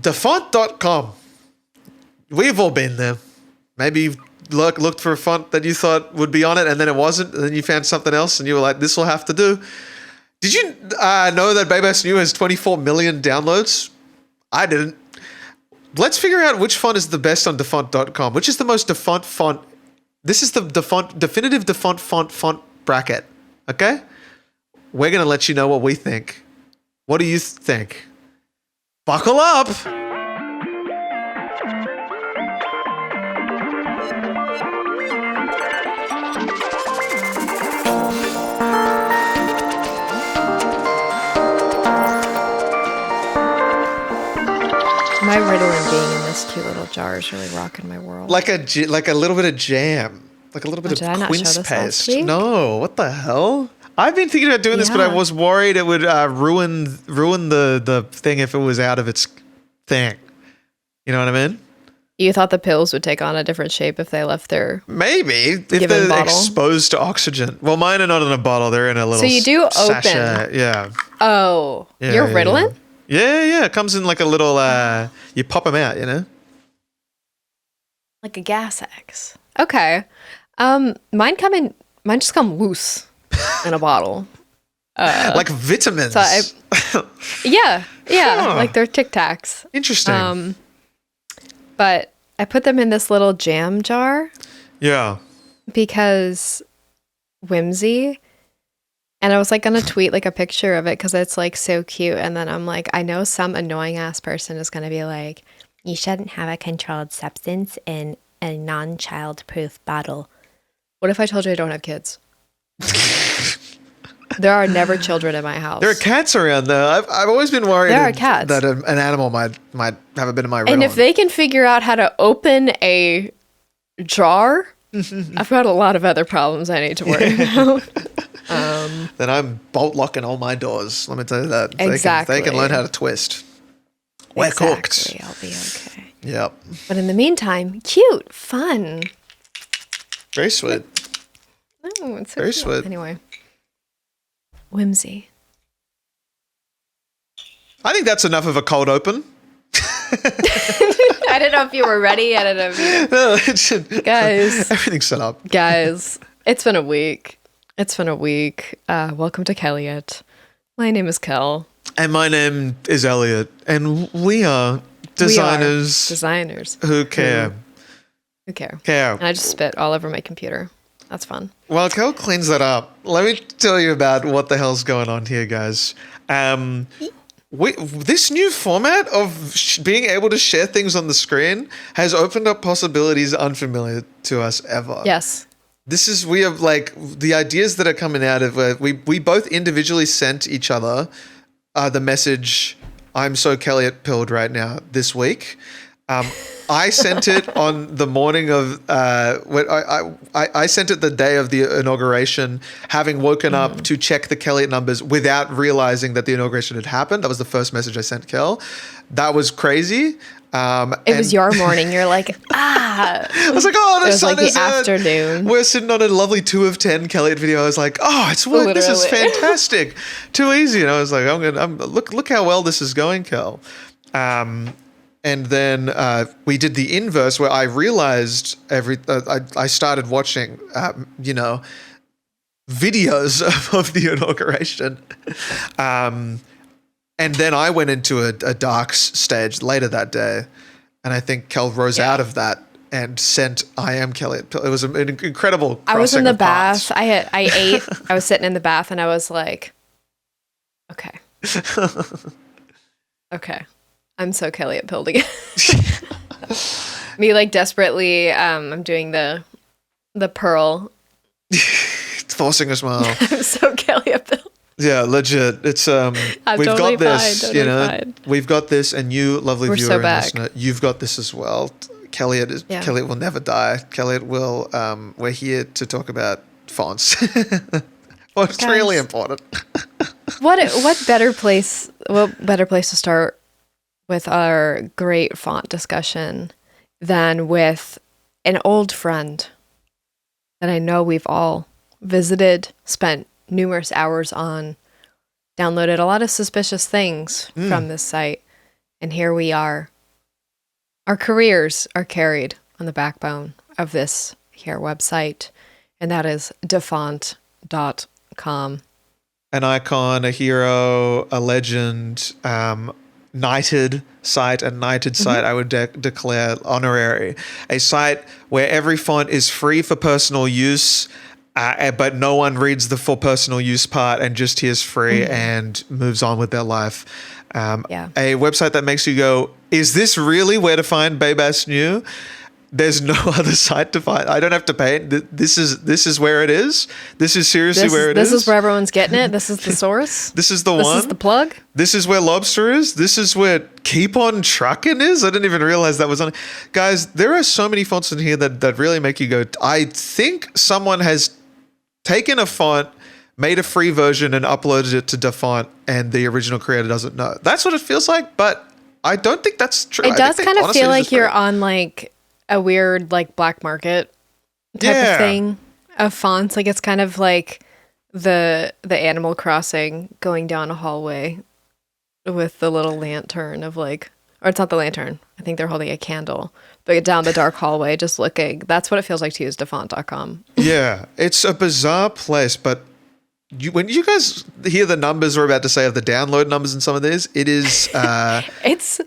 DaFont.com. We've all been there. Maybe you've looked for a font that you thought would be on it and then it wasn't, and then you found something else and you were like, this will have to do. Did you know that Babas New has 24 million downloads? I didn't. Let's figure out which font is the best on DaFont.com. Which is the most DaFont font? This is the definitive DaFont font bracket. Okay? We're going to let you know what we think. What do you think? Buckle up! My Ritalin being in this cute little jar is really rocking my world. Like a little bit of jam. Like a little bit of quince paste. No, what the hell? I've been thinking about doing this, but I was worried it would ruin the thing if it was out of its thing. You know what I mean? You thought the pills would take on a different shape if they left their maybe if they're bottle? Exposed to oxygen. Well, mine are not in a bottle; they're in a little. So you do sachet. open? Yeah. Oh, yeah, your Ritalin? Yeah. It comes in like a little. You pop them out, you know. Like a gas X. Okay. Mine just come loose in a bottle. Like vitamins. So yeah. Huh. Like they're Tic Tacs. Interesting. But I put them in this little jam jar. Yeah. Because whimsy. And I was like going to tweet like a picture of it because it's like so cute. And then I'm like, I know some annoying ass person is going to be like, you shouldn't have a controlled substance in a non-child proof bottle. What if I told you I don't have kids? There are never children in my house. There are cats around though. I've always been worried that an animal might have a bit of my Ritalin. And if they can figure out how to open a jar, I've got a lot of other problems I need to worry about. Then I'm bolt locking all my doors. Let me tell you that. Exactly. They can learn how to twist. We're cooked. I'll be okay. Yep. But in the meantime, cute, fun. Very sweet. Oh, it's so very cute. sweet. Anyway. Whimsy. I think that's enough of a cold open. I don't know if you were ready. I don't know if you... Guys. Everything's set up. Guys, it's been a week. Welcome to Kelliot. My name is Kel. And my name is Elliot. And we are designers. Designers. Who care. Who care. Care. And I just spit all over my computer. That's fun. Well, Kel cleans that up. Let me tell you about what the hell's going on here, guys. This new format of being able to share things on the screen has opened up possibilities unfamiliar to us ever. Yes. We have like the ideas that are coming out of we both individually sent each other the message, I'm so kelliot-pilled right now this week. I sent it on the morning of I sent it the day of the inauguration, having woken up to check the Kelliot numbers without realizing that the inauguration had happened. That was the first message I sent Kel. That was crazy. It was your morning. You're like, I was like, oh, the sun like is the afternoon. We're sitting on a lovely 2 of 10 Kelliot video. I was like, oh, it's worked. This is fantastic. Too easy. And I was like, look how well this is going, Kel. And then we did the inverse where I realized I started watching, videos of the inauguration. And then I went into a dark stage later that day. And I think Kel rose out of that and sent I am Kelliot. It was an incredible crossing. I was in the bath. I ate. I was sitting in the bath and I was like, okay. Okay. I'm so kelliot-pilled again. Me like desperately, I'm doing the pearl. Forcing a smile. I'm so kelliot-pilled. Yeah, legit. It's we've totally got this, fine. We've got this, and you, lovely We're viewer so and back. listener, you've got this as well. Kelliot will never die. Kelliot will. We're here to talk about fonts. Well, it's really important. What better place to start with our great font discussion than with an old friend that I know we've all visited, spent numerous hours on, downloaded a lot of suspicious things from this site, and here we are Our careers are carried on the backbone of this here website, and that is DaFont.com. An icon, a hero, a legend, knighted site, I would declare honorary. A site where every font is free for personal use, but no one reads the for personal use part and just hears free and moves on with their life. A website that makes you go, is this really where to find Babass New? There's no other site to find. I don't have to pay it. This is where it is. This is seriously where it is. This is where everyone's getting it. This is the source. This is the one. This is the plug. This is where Lobster is. This is where Keep On Truckin' is. I didn't even realize that was on. Guys, there are so many fonts in here that really make you go, I think someone has taken a font, made a free version, and uploaded it to DaFont, and the original creator doesn't know. That's what it feels like, but I don't think that's true. It does kind of feel like you're on like a weird like black market type of thing of fonts. Like it's kind of like the Animal Crossing going down a hallway with the little lantern of like, or it's not the lantern. I think they're holding a candle, but down the dark hallway just looking. That's what it feels like to use DaFont.com. Yeah, it's a bizarre place, but when you guys hear the numbers we're about to say of the download numbers in some of these, it is it's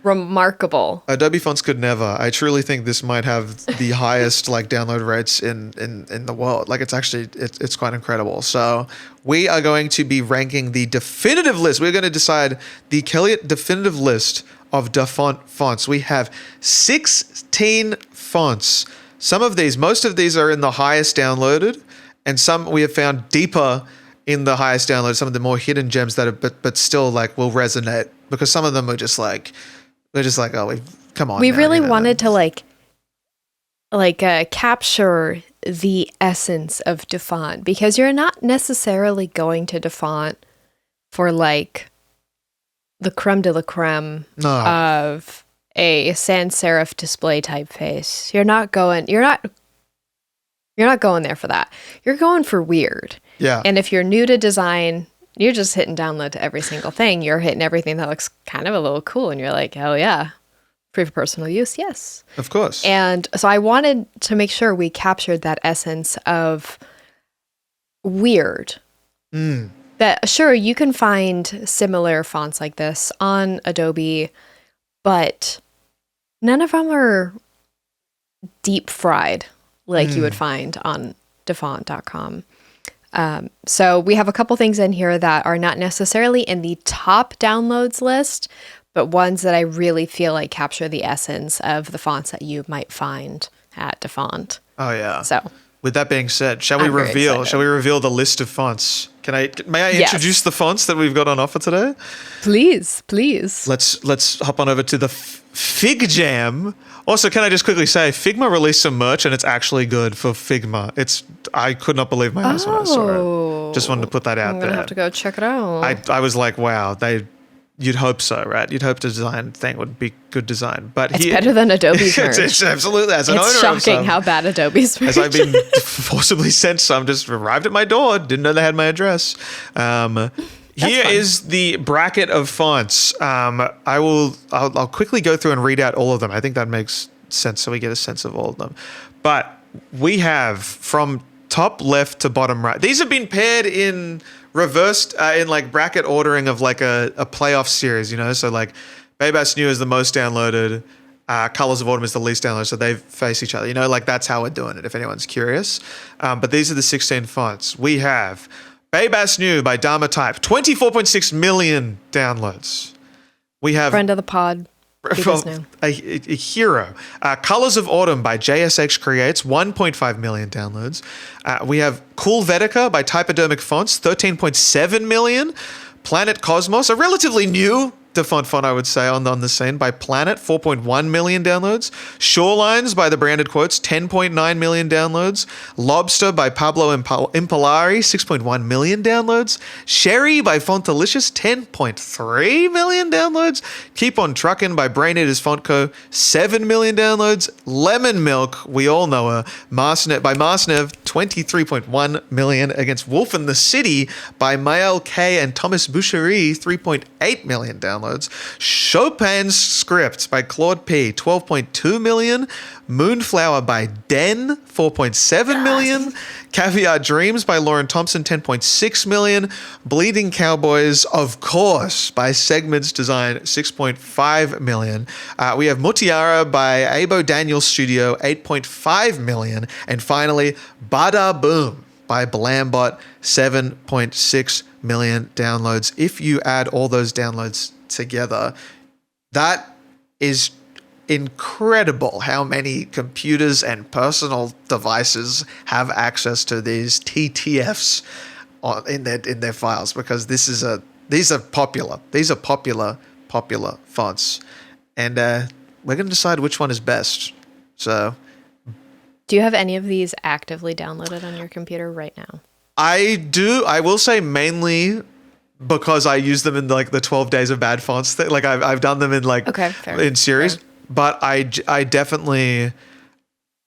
remarkable. Adobe Fonts could never. I truly think this might have the highest like download rates in the world. Like it's actually it's quite incredible. So we are going to be ranking the definitive list. We're going to decide the Kelliot definitive list of DaFont fonts. We have 16 fonts. Most of these are in the highest downloaded, and some we have found deeper in the highest download. Some of the more hidden gems that are, but still like will resonate, because some of them are just like, they're just like, oh, come on. We really wanted to capture the essence of DaFont, because you're not necessarily going to DaFont for like the creme de la creme of a sans serif display typeface. You're not going there for that. You're going for weird. Yeah. And if you're new to design, you're just hitting download to every single thing. You're hitting everything that looks kind of a little cool, and you're like, hell yeah. Free for personal use, yes. Of course. And so I wanted to make sure we captured that essence of weird. That, sure, you can find similar fonts like this on Adobe, but none of them are deep fried like you would find on DaFont.com. So we have a couple things in here that are not necessarily in the top downloads list, but ones that I really feel like capture the essence of the fonts that you might find at DaFont. Oh yeah. So with that being said, shall we reveal the list of fonts? May I introduce the fonts that we've got on offer today? Please. Let's hop on over to the Fig Jam. Also, can I just quickly say, Figma released some merch, and it's actually good for Figma. I could not believe my eyes when I saw it. Just wanted to put that out there. I'm gonna have to go check it out. I was like, wow, you'd hope so, right? You'd hope the design thing would be good design. But it's better than Adobe's merch. It's absolutely. As an owner, it's shocking how bad Adobe's merch. As I've been forcibly sent some, just arrived at my door, didn't know they had my address. Here is the bracket of fonts. I'll quickly go through and read out all of them. I think that makes sense, so we get a sense of all of them. But we have from top left to bottom right. These have been paired in reversed in like bracket ordering of like a playoff series, you know? So like Babass New is the most downloaded, Colors of Autumn is the least downloaded, so they face each other. You know, like that's how we're doing it, if anyone's curious. But these are the 16 fonts. We have Babass New by Dharma Type, 24.6 million downloads. We have friend of the pod. A hero. Colors of Autumn by JSX Creates, 1.5 million downloads. We have Cool Vetica by Typodermic Fonts, 13.7 million. Planet Cosmos, a relatively new DaFont font, I would say, on the scene, by Planet, 4.1 million downloads. Shorelines by the Branded Quotes, 10.9 million downloads. Lobster by Pablo Impalari, 6.1 million downloads. Sherry by Fontalicious, 10.3 million downloads. Keep on Truckin' by Brain Eaters Font Co., 7 million downloads. Lemon Milk, we all know her, by Marsnev, 23.1 million against Wolf in the City by Mael K and Thomas Boucherie, 3.8 million downloads. Chopin's Script by Claude P, 12.2 million. Moonflower by Den, 4.7 million. Caviar Dreams by Lauren Thompson, 10.6 million. Bleeding Cowboys, of course, by Segments Design, 6.5 million. We have Mutiara by Abo Daniel Studio, 8.5 million. And finally, Bada Boom by Blambot, 7.6 million downloads. If you add all those downloads together, that is incredible how many computers and personal devices have access to these TTFs in their files, because these are popular fonts, and we're going to decide which one is best. So, do you have any of these actively downloaded on your computer right now? I do. I will say mainly because I use them in like the 12 days of bad fonts thing. Like I've done them in like in series. Fair. But I definitely,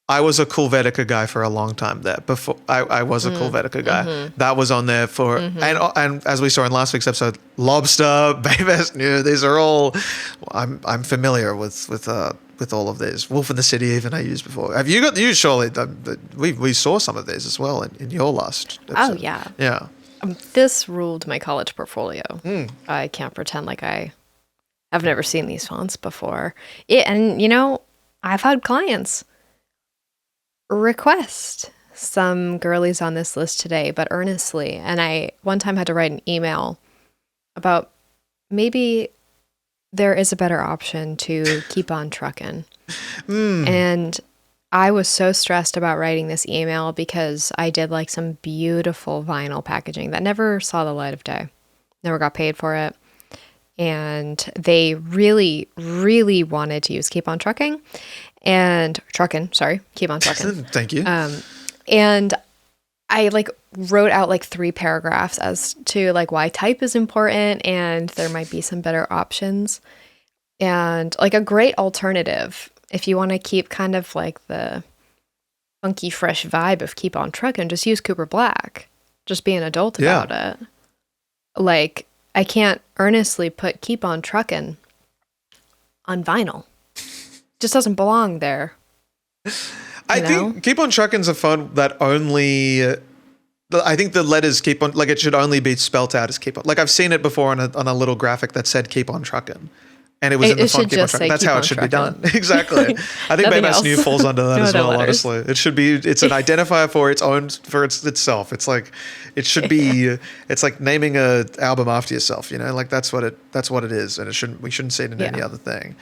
I was a Helvetica guy for a long time there. Before I was a Helvetica guy. Mm-hmm. That was on there for, and as we saw in last week's episode, Lobster, Baybest New, these are all, I'm familiar with all of these. Wolf in the City even I used before. Have you got, surely, we saw some of these as well in your last episode. Oh, yeah. Yeah. This ruled my college portfolio. I can't pretend like I've never seen these fonts before. And, I've had clients request some girlies on this list today, but earnestly. And I one time had to write an email about maybe there is a better option to keep on trucking. And I was so stressed about writing this email because I did like some beautiful vinyl packaging that never saw the light of day, never got paid for it. And they really, really wanted to use Keep On Trucking and Keep On Trucking. Thank you. And I wrote out 3 paragraphs as to why type is important and there might be some better options and a great alternative if you want to keep kind of the funky, fresh vibe of Keep On Trucking, just use Cooper Black. Just be an adult about it. I can't earnestly put Keep On Truckin' on vinyl. Just doesn't belong there. I think Keep On Truckin's a font that only... I think the letters keep on... it should only be spelt out as Keep On. I've seen it before on a little graphic that said Keep On Truckin'. And it was in the font Keep On Truckin'. That's how it should be done. Exactly. I think Baybest New falls under that as well, honestly. It should be... It's an identifier for its own... For itself. It's it should be... It's like naming a album after yourself, that's what it is. And we shouldn't see it in any other thing.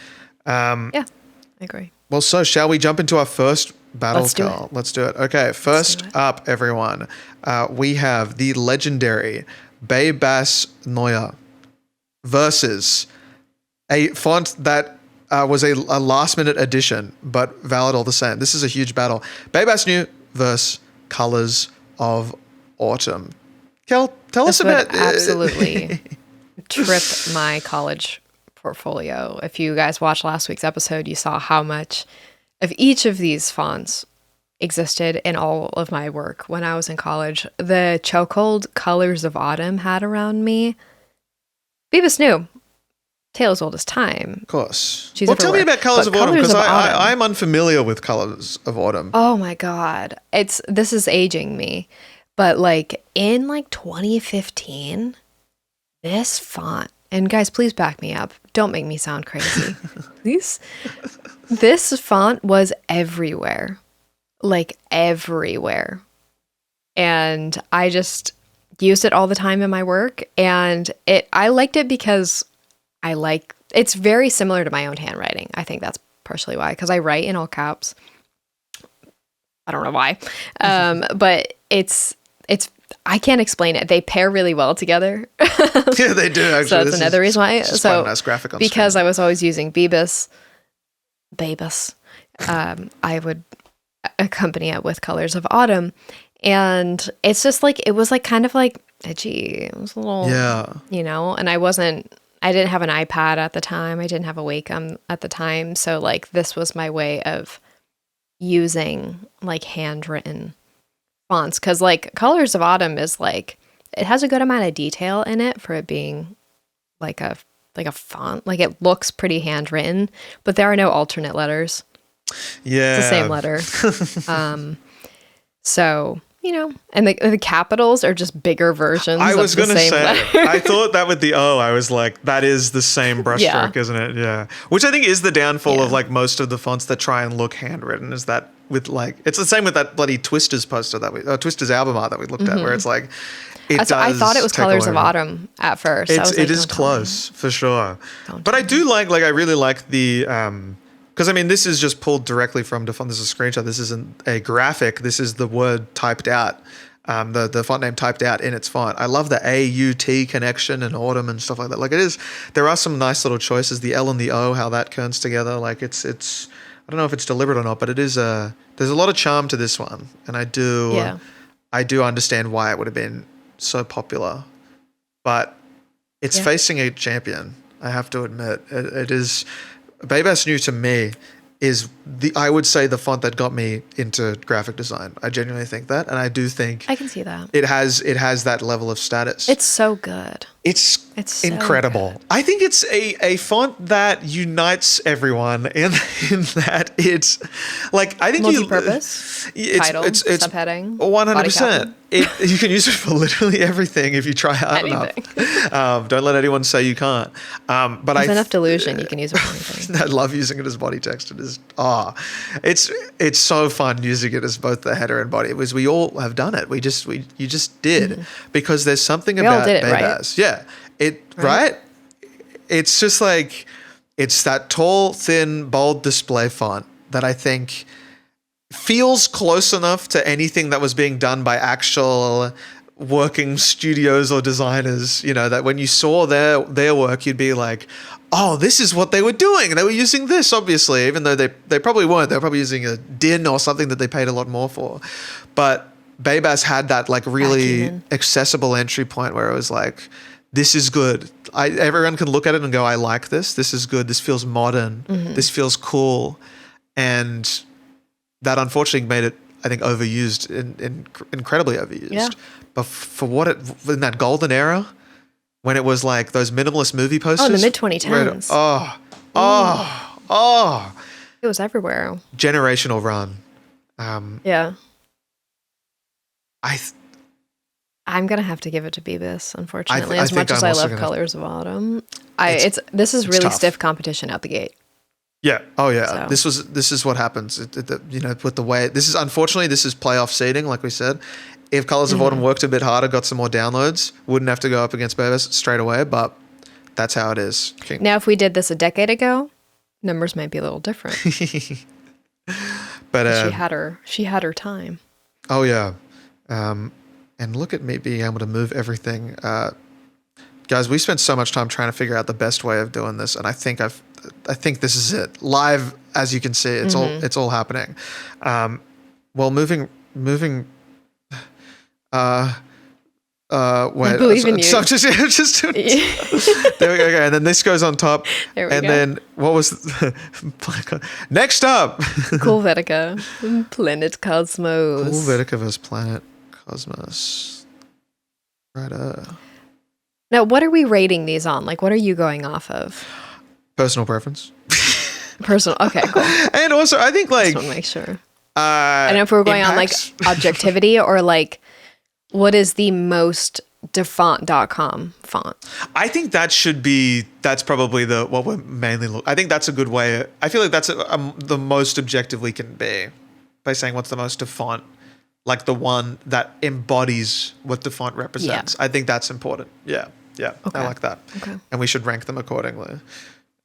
Yeah, I agree. Well, so shall we jump into our first battle? Let's do it. Okay, first up, everyone, we have the legendary Baybest Neue versus a font that was a last-minute addition, but valid all the same. This is a huge battle. Baybest New versus Colors of Autumn. Kel, tell us about... Absolutely trip my college portfolio. If you guys watched last week's episode, you saw how much of each of these fonts existed in all of my work when I was in college. The chokehold Colors of Autumn had around me. Baybest New, tale as old as time. Of course. She's tell me about Colors of Autumn, because I'm I'm unfamiliar with Colors of Autumn. Oh my God. This is aging me. But in 2015, this font, and guys, please back me up. Don't make me sound crazy. This font was everywhere. Everywhere. And I just used it all the time in my work. And I liked it because it's very similar to my own handwriting. I think that's partially why, because I write in all caps. I don't know why. But it's I can't explain it. They pair really well together. Yeah, they do, actually. So that's another reason why. It's quite a nice graphic on because screen. I was always using Baybest, I would accompany it with Colors of Autumn. And it's just it was kind of edgy. It was a little, and I didn't have an iPad at the time. I didn't have a Wacom at the time. So this was my way of using handwritten fonts, because like Colors of Autumn is like, it has a good amount of detail in it for it being like a font. Like it looks pretty handwritten, but there are no alternate letters. Yeah. It's the same letter. So, you know, and the capitals are just bigger versions I was of the going to same say, letter. I thought that with the O, I was like, that is the same brushstroke, isn't it? Yeah. Which I think is the downfall of like most of the fonts that try and look handwritten, is that with like, it's the same with that bloody Twisters poster Twisters album art that we looked at, where it's like, I thought it was Colors of Autumn at first. It is close for sure. But I do like I really like the, because I mean, this is just pulled directly from DaFont. This is a screenshot. This isn't a graphic. This is the word typed out, the font name typed out in its font. I love the AUT connection and autumn and stuff like that. Like it is, there are some nice little choices. The L and the O, how that turns together. Like it's. I don't know if it's deliberate or not, but it is there's a lot of charm to this one, and I do understand why it would have been so popular, but it's facing a champion. I have to admit, it is. Baby's New to me is I would say the font that got me into graphic design. I genuinely think that, and I do think I can see that it has that level of status. It's so good. It's so incredible. good. I think it's a font that unites everyone in that it's like, I think multi-purpose title, it's subheading, 100%. You can use it for literally everything if you try hard enough. Don't let anyone say you can't. But there's enough delusion, you can use it for anything. I love using it as body text. It is it's so fun using it as both the header and body. It was, we all have done it. You just did, because there's something about Baybaz. Yeah. Right? It's just like, it's that tall, thin, bold display font that I think feels close enough to anything that was being done by actual working studios or designers, you know, that when you saw their work, you'd be like, oh, this is what they were doing. They were using this, obviously, even though they probably weren't. They were probably using a DIN or something that they paid a lot more for. But Baybaz had that like really accessible entry point where it was like, this is good. Everyone can look at it and go, I like this. This is good. This feels modern. This feels cool. And that unfortunately made it, I think, overused, incredibly overused. Yeah. But for what in that golden era, when it was like those minimalist movie posters. Oh, in the mid-2010s. It was everywhere. Generational run. Yeah. I'm gonna have to give it to Beavis, unfortunately. As much as I love Colors of Autumn, this is really stiff competition out the gate. Yeah. Oh yeah. So. This is what happens. You know, with the way this is, unfortunately, this is playoff seeding, like we said. If Colors of Autumn worked a bit harder, got some more downloads, wouldn't have to go up against Baybaz straight away. But that's how it is. Now, if we did this a decade ago, numbers might be a little different. But she had her time. Oh yeah. And look at me being able to move everything. Guys, we spent so much time trying to figure out the best way of doing this, and I think this is it. Live, as you can see, it's all happening. Well, moving. Wait, I believe in you. So just there we go. Okay, and then this goes on top. There we go. And then what was next up? Helvetica, Planet Cosmos. Helvetica vs. Planet Cosmos. Right. Now, what are we rating these on? Like, what are you going off of? Personal preference. Personal. Okay, cool. And also, I think like. Just want to make sure. I don't know if we're going on like objectivity or like what is the most DaFont.com font. I think that's probably what we're mainly looking. I think that's a good way. I feel like that's the most objective we can be by saying what's the most DaFont. Like the one that embodies what DaFont represents. Yeah. I think that's important. Yeah. Okay. I like that. Okay. And we should rank them accordingly.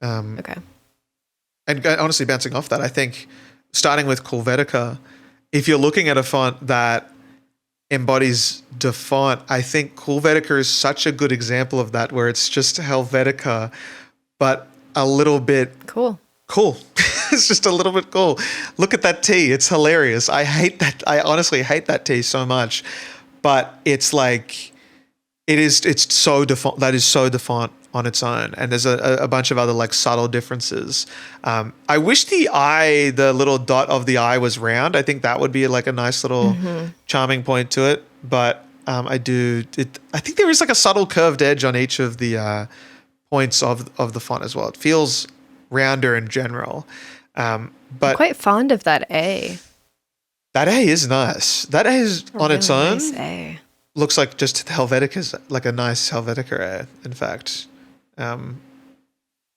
Okay. And honestly, bouncing off that, I think starting with Helvetica, if you're looking at a font that embodies DaFont, I think Helvetica is such a good example of that, where it's just Helvetica, but a little bit cool. It's just a little bit cool. Look at that T. It's hilarious. I hate that. I honestly hate that T so much, but it's like, it's so DaFont. That is so DaFont. on its own, and there's a bunch of other like subtle differences. I wish the little dot of the eye was round. I think that would be like a nice little charming point to it. But I think there is like a subtle curved edge on each of the points of the font as well. It feels rounder in general. I'm But quite fond of that A. that A is nice. That A is on its Really own. nice A. Looks like just Helvetica's, like a nice Helvetica A, in fact.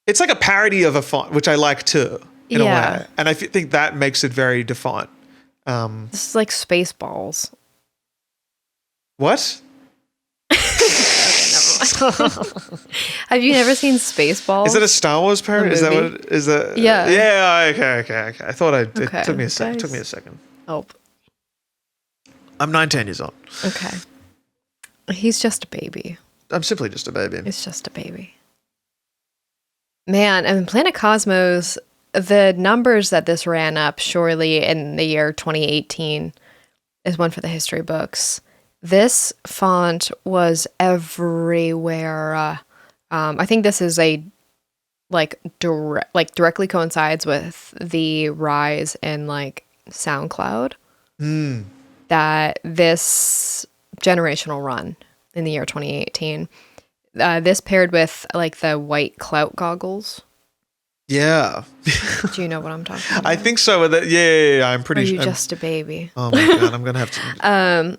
It's like a parody of a font, which I like too, in a way. And I think that makes it very DaFont. This is like Spaceballs. What? Have you never seen Spaceballs? Is it a Star Wars parody? Is that what it is? That Yeah. Yeah. Okay. I thought it took me a second. Guys. Took me a second. Oh, I'm 19 years old. okay. He's just a baby. I'm simply just a baby. It's just a baby. Man, and Planet Cosmos, the numbers that this ran up surely in the year 2018 is one for the history books. This font was everywhere. I think this is directly coincides with the rise in like SoundCloud. That this generational run in the year 2018. This paired with like the white clout goggles. Yeah. Do you know what I'm talking about? I think so. Yeah. I'm pretty Are sure. you just a baby? Oh my God. I'm going to have to.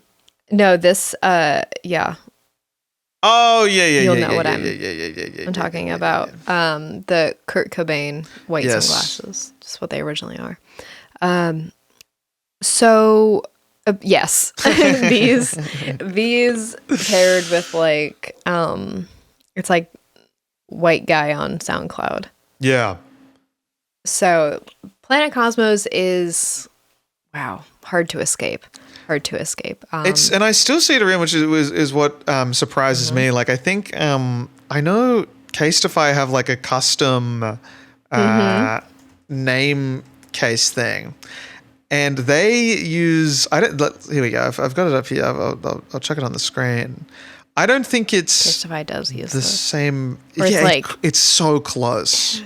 No, this, yeah. Oh, yeah. You'll know what I'm talking about. The Kurt Cobain white Yes. sunglasses. Just what they originally are. So, yes. These paired with like, it's like white guy on SoundCloud. Yeah. So Planet Cosmos is, wow, hard to escape. It's and I still see it around, which is what surprises me. Like I think I know Casetify have like a custom name case thing, and they use here we go. I've got it up here. I'll check it on the screen. I don't think it's Casetify does use the this. same. Or it's like it's so close.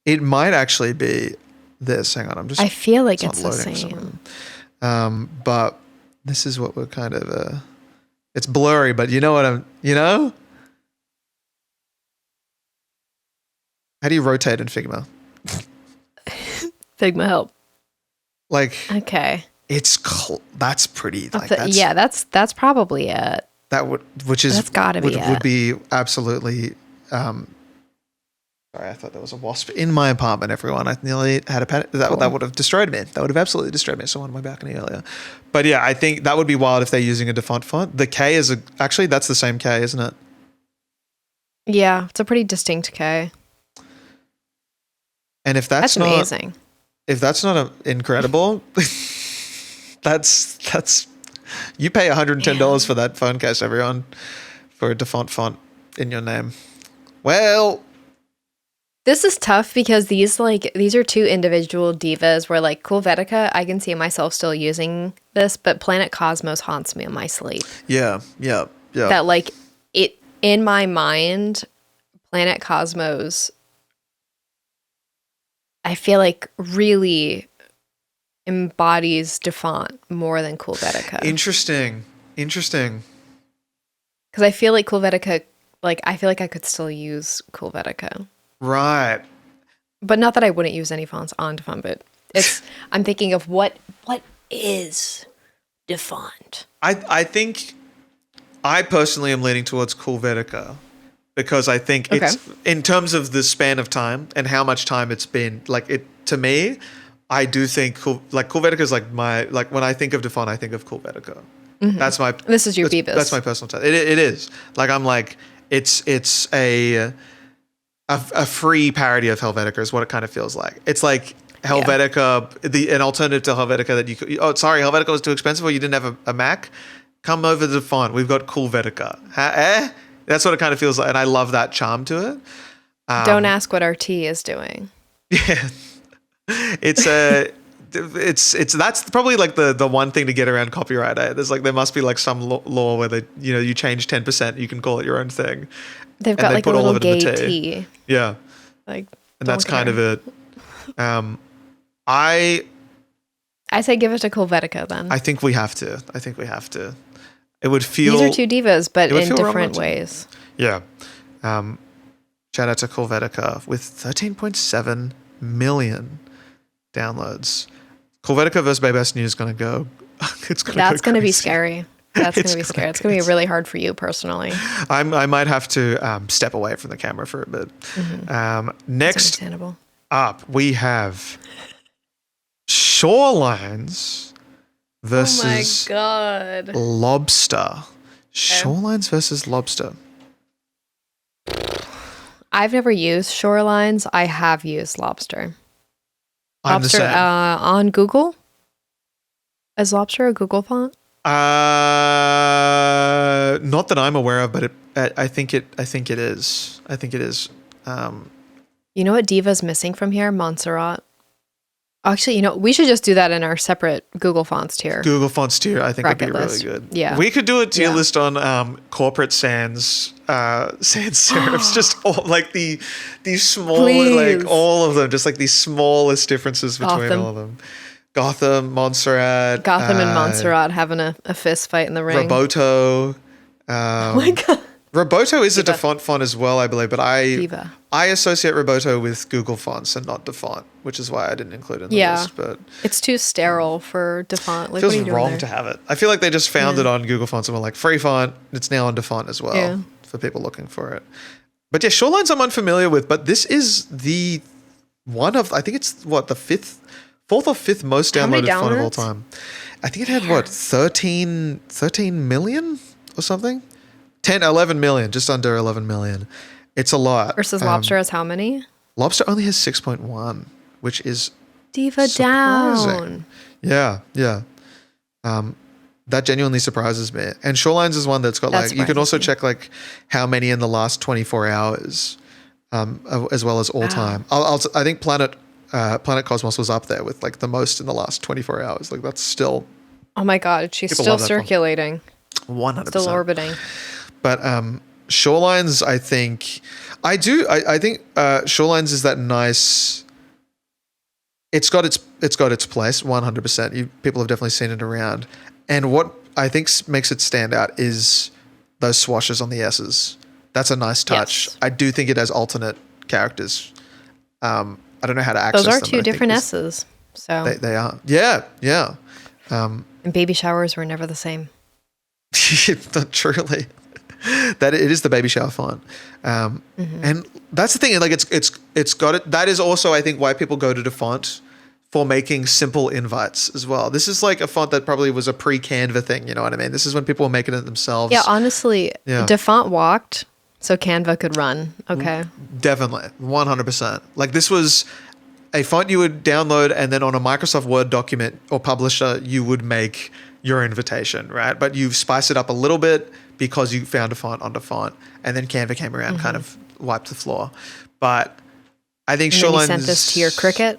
It might actually be this. Hang on, I feel like not it's the loading same. but this is what we're kind of it's blurry, but you know what how do you rotate in Figma? Figma help. Like, Okay. that's pretty, like that's probably it. That's gotta be would be absolutely sorry, I thought there was a wasp in my apartment, everyone. I nearly had a panic. That would have destroyed me. That would have absolutely destroyed me. Someone on my balcony earlier. But yeah, I think that would be wild if they're using a DaFont font. The K is actually, that's the same K, isn't it? Yeah, it's a pretty distinct K. And if that's not amazing. If that's not incredible, that's you pay $110 for that phone case, everyone, for a DaFont font in your name. Well, this is tough because these are two individual divas where like Helvetica, I can see myself still using this, but Planet Cosmos haunts me in my sleep. Yeah. That like it in my mind, Planet Cosmos, I feel like really embodies DaFont more than Helvetica. Interesting. Because I feel like Helvetica, like I feel like I could still use Helvetica. Right. But not that I wouldn't use any fonts on DaFont, but I'm thinking of what is DaFont. I think I personally am leaning towards Helvetica because I think it's in terms of the span of time and how much time it's been, like it to me, I do think like Helvetica is like when I think of DaFont, I think of Helvetica. Mm-hmm. This is your Beavis. That's my personal taste. It is. Like I'm like it's a free parody of Helvetica is what it kind of feels like. It's like Helvetica, an alternative to Helvetica that you could. Oh, sorry, Helvetica was too expensive, or you didn't have a Mac. Come over to DaFont. We've got Helvetica. That's what it kind of feels like, and I love that charm to it. Don't ask what RT is doing. Yeah, it's it's that's probably like the one thing to get around copyright. There must be like some law where they you change 10%, you can call it your own thing. They've got like a little gay T. Yeah, like, and that's kind of it. I say give it to Helvetica then. I think we have to. It would feel. These are two divas, but in different ways. Yeah. Shout out to Helvetica with 13.7 million downloads. Helvetica versus Babe S News is going to go. That's going to be scary. That's going to be scary. It's going to be really hard for you personally. I might have to step away from the camera for a bit. Next up, we have Shorelines versus Lobster. Shorelines versus Lobster. I've never used Shorelines. I have used Lobster. I'm the same. On Google? Is Lobster a Google font? Not that I'm aware of, but I think it is. You know what Diva's missing from here? Montserrat. Actually, we should just do that in our separate Google Fonts tier. Google Fonts tier, I think would be really good. Yeah. We could do a tier list on corporate sans serifs, just all, like the small, like all of them, just like the smallest differences between all of them. Gotham, Montserrat. Gotham and Montserrat having a fist fight in the ring. Roboto. Oh my God. Roboto is a DaFont font as well, I believe, but I associate Roboto with Google Fonts and not DaFont, which is why I didn't include it in the list. But it's too sterile for DaFont. Like, it feels wrong to have it. I feel like they just found it on Google Fonts and were like, free font. It's now on DaFont as well for people looking for it. But yeah, Shorelines I'm unfamiliar with, but this is the one of, I think it's what, the fourth or fifth most downloaded font of all time. I think it had 13 million or something? 11 million, just under 11 million. It's a lot. Versus Lobster has how many? Lobster only has 6.1, which is Diva surprising. Down. Yeah. That genuinely surprises me. And Shorelines is one that's got you can also check like how many in the last 24 hours, as well as all time. I think Planet Cosmos was up there with like the most in the last 24 hours. Like that's still. Oh my God, she's still circulating. 100%. Still orbiting. But Shorelines, I think Shorelines is that nice. It's got its place, 100%. People have definitely seen it around, and what I think makes it stand out is those swashes on the S's. That's a nice touch. Yes. I do think it has alternate characters. I don't know how to access them. Those are two different S's. So they are. Yeah. And baby showers were never the same. Not truly. That it is the baby shower font, and that's the thing. Like it's got it. That is also, I think, why people go to DaFont for making simple invites as well. This is like a font that probably was a pre-Canva thing. You know what I mean? This is when people were making it themselves. Yeah, honestly, DaFont walked so Canva could run. Okay, definitely, 100%. Like this was a font you would download, and then on a Microsoft Word document or publisher, you would make your invitation, right? But you spice it up a little bit because you found a font on DaFont, and then Canva came around, kind of wiped the floor. But I think Shorelines sent this to your Cricut,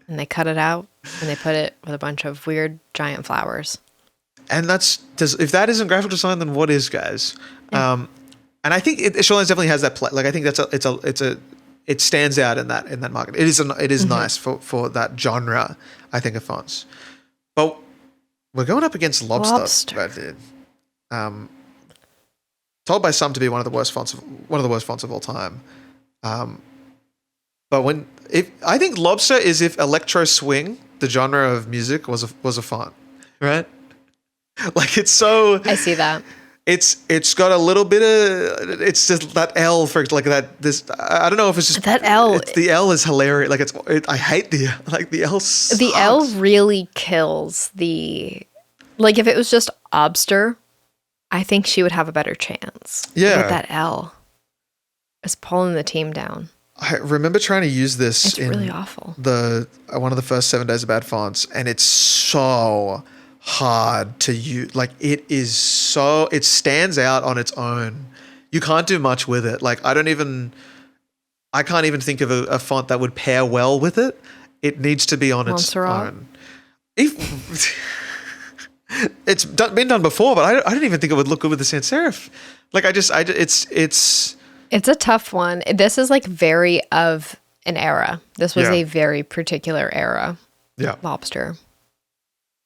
and they cut it out, and they put it with a bunch of weird giant flowers. And if that isn't graphic design, then what is, guys? Yeah. And I think Shorelines definitely has that. Like I think it stands out in that market. It is nice for that genre, I think, of fonts. But we're going up against Lobster. Right, dude. Told by some to be one of the worst fonts of all time. But I think Lobster is if electro swing, the genre of music, was a font, right? Like it's so. I see that. It's got a little bit of. It's just that L for like that. This I don't know if it's just that L. The L is hilarious. Like I hate the L. Sucks. The L really kills the. Like if it was just Obster, I think she would have a better chance. Yeah. But that L is pulling the team down. I remember trying to use this. It's really awful. One of the first 7 Days of Bad fonts, and it's so hard to use. Like it stands out on its own. You can't do much with it. Like I can't even think of a font that would pair well with it. it needs to be on its Montserrat. own. It's been done before, but I don't even think it would look good with the sans serif. Like it's a tough one. This is like very of an era. This was Yeah. a very particular era. Yeah. Lobster.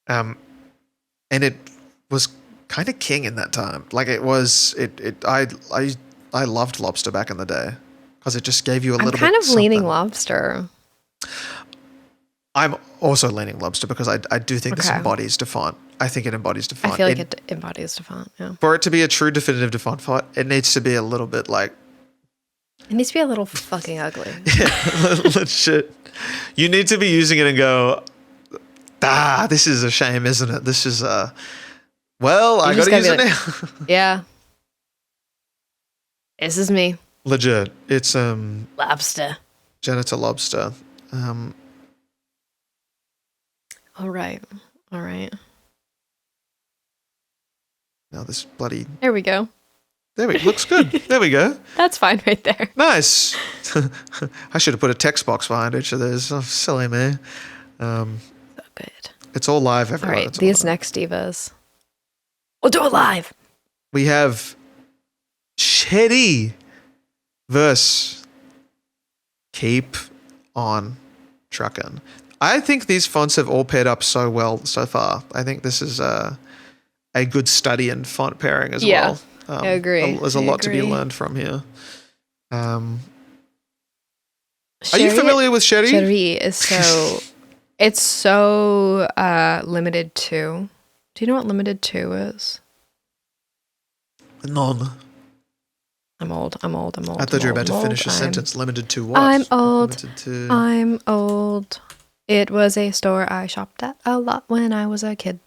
And it was kind of king in that time. Like it was I loved lobster back in the day because it just gave you a I'm little kind bit of leaning something. lobster. I'm also leaning lobster because I do think this Okay. embodies DaFont. I think it embodies DaFont. I feel like it embodies DaFont. Yeah. For it to be a true definitive DaFont font, it needs to be a little bit like It needs to be a little fucking ugly. legit. You need to be using it and go, this is a shame, isn't it? This is well, I just gotta use gotta it be now. Yeah. This is me. Legit. It's Lobster. Janitor Lobster. All right. All right. Now this bloody There we go. looks good. There we go. That's fine right there. Nice. I should have put a text box behind each of those. Oh, silly me. So good. It's all live, All everyone. right. It's all These live. next divas. We'll do it live. We have Shetty versus Keep on Truckin'. I think these fonts have all paired up so well so far. I think this is a good study in font pairing as Yeah, well. I agree. There's a I lot to be agree. learned from here. Are you familiar with Shetty? Sherry is so. It's so limited to. Do you know what limited to is? None. I'm old. I thought you were about to finish a sentence. Limited to what? I'm old. Limited to... I'm old. It was a store I shopped at a lot when I was a kid.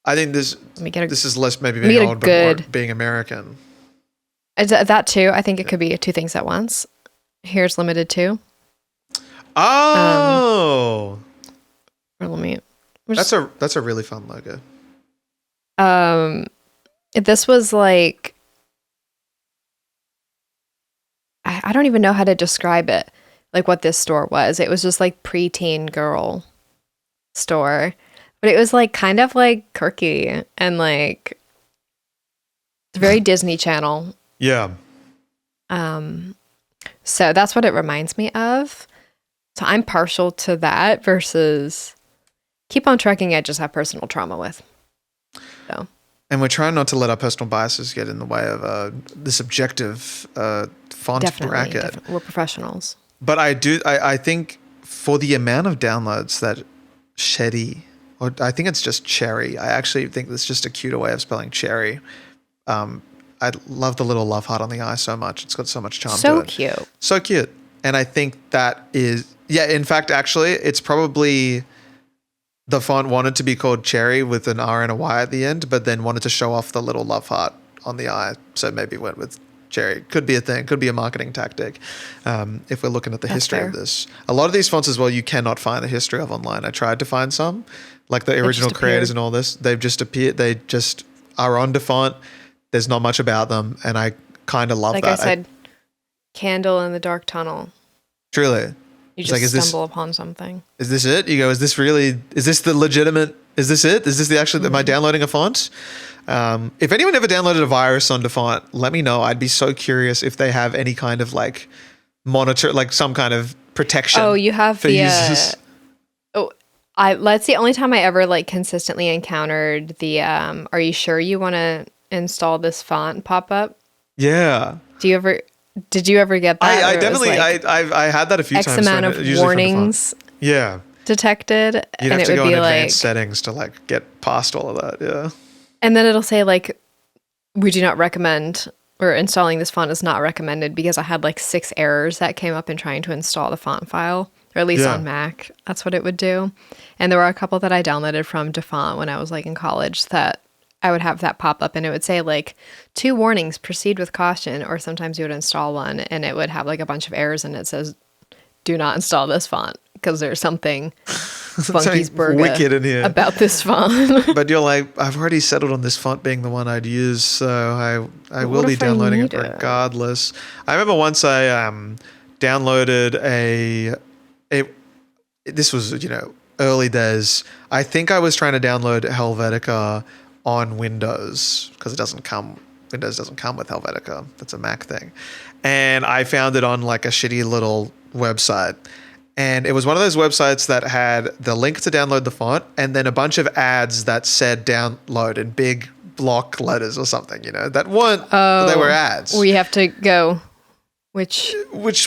I think this Let me get a, is less maybe Let me being get a old, but more good- being American. that too. I think it could be two things at once. Here's limited to. Oh, Or let me. that's a really fun logo. This was like. I don't even know how to describe it. Like what this store was. It was just like preteen girl store. But it was like kind of like quirky and like it's very Disney Channel. Yeah. So that's what it reminds me of. So I'm partial to that versus Keep on Trucking I just have personal trauma with. So And we're trying not to let our personal biases get in the way of this objective font bracket. we're professionals. But I think for the amount of downloads that Shetty, or I think it's just Cherry, I actually think that's just a cuter way of spelling cherry. I love the little love heart on the eye so much. It's got so much charm to So it. cute. So cute. And I think that is, yeah, in fact, actually, it's probably the font wanted to be called Cherry with an R and a Y at the end, but then wanted to show off the little love heart on the eye. So maybe went with Cherry. Could be a thing, could be a marketing tactic. If we're looking at the history of fair. this. A lot of these fonts as well, you cannot find the history of online. I tried to find some, like the original just creators appeared. and all this. They've just appeared. They just are on DaFont. There's not much about them. And I kind of love Like that. I said, candle in the dark tunnel. Truly. You It's just like, is this- stumble upon something. Is this it? You go, is this the legitimate, is this it? Is this the actual, am I downloading a font? If anyone ever downloaded a virus on DaFont, let me know. I'd be so curious if they have any kind of like monitor, like some kind of protection. Oh, you have for the. users. That's the only time I ever like consistently encountered the. Are you sure you want to install this font pop up? Yeah. Did you ever get that? I where it was, definitely, like, I had that a few X times. amount so of usually from DaFont. warnings Yeah. detected, You'd and have it to would go in be like, advanced settings to like get past all of that. Yeah. and then it'll say like, we do not recommend, or installing this font is not recommended because I had like 6 errors that came up in trying to install the font file, or at least Yeah. on Mac. That's what it would do. And there were a couple that I downloaded from DaFont when I was like in college that I would have that pop up and it would say like 2 warnings, proceed with caution, or sometimes you would install one and it would have like a bunch of errors and it says, do not install this font because there's something funky's burger wicked in here. about this font. But you're like, I've already settled on this font being the one I'd use, so I will What be if I downloading it need it? regardless. I remember once I downloaded this was, early days. I think I was trying to download Helvetica on Windows because Windows doesn't come with Helvetica. That's a Mac thing. And I found it on like a shitty little website. And it was one of those websites that had the link to download the font and then a bunch of ads that said download in big block letters or something, that weren't, they were ads. We have to go. Which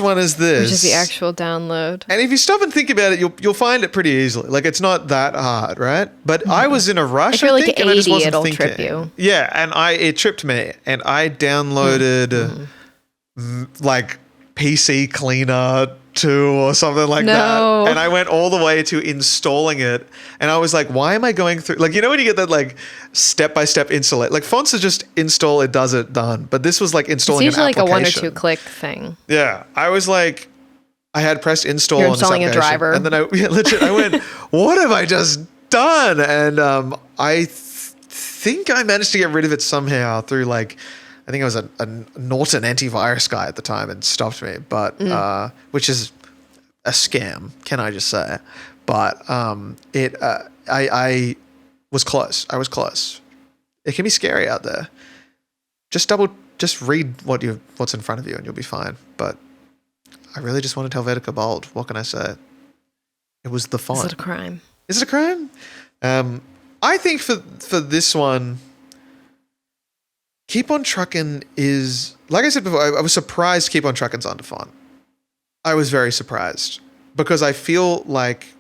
one is this? Which is the actual download. And if you stop and think about it, you'll find it pretty easily. Like, it's not that hard, right? But I was in a rush, if you're like think, 80, and I just wasn't it'll thinking. trip you. Yeah, and it tripped me. And I downloaded like PC Cleaner 2 or something like that. And I went all the way to installing it. And I was like, why am I going through... Like, when you get that like step-by-step install... Like, fonts are just install, it does it, done. But this was like installing an application. It's usually like a 1 or 2 click thing. Yeah. I was like... I had pressed install You're on this installing application. a driver. And then I went, what have I just done? And I think I managed to get rid of it somehow through like... I think I was a Norton antivirus guy at the time and stopped me, but which is a scam, can I just say? But I was close. I was close. It can be scary out there. Just read what's in front of you and you'll be fine. But I really just wanted Helvetica Bold. What can I say? It was the font. Is it a crime? Is it a crime? I think for this one. Keep on Truckin' is, like I said before, I was surprised Keep on Truckin's on DaFont. I was very surprised because I feel like,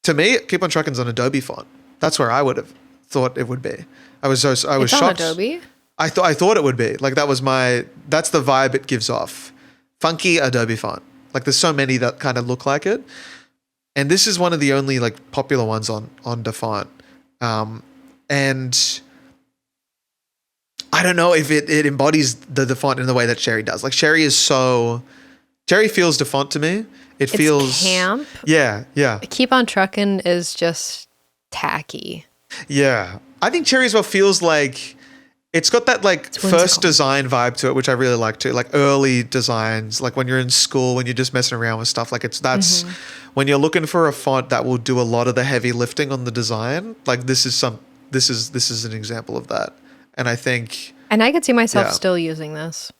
to me, Keep on Truckin's on Adobe font. That's where I would have thought it would be. I was it's shocked. On Adobe? I thought it would be. Like that's the vibe it gives off. Funky Adobe font. Like there's so many that kind of look like it. And this is one of the only like popular ones on DaFont. And I don't know if it embodies the font in the way that Cherry does. Like Cherry feels DaFont to me. It feels camp. Yeah. Keep on Truckin' is just tacky. Yeah. I think Cherry as well feels like it's got that like first design vibe to it, which I really like too. Like early designs, like when you're in school, when you're just messing around with stuff. Like that's when you're looking for a font that will do a lot of the heavy lifting on the design. Like this is an example of that. And I think... And I could see myself still using this.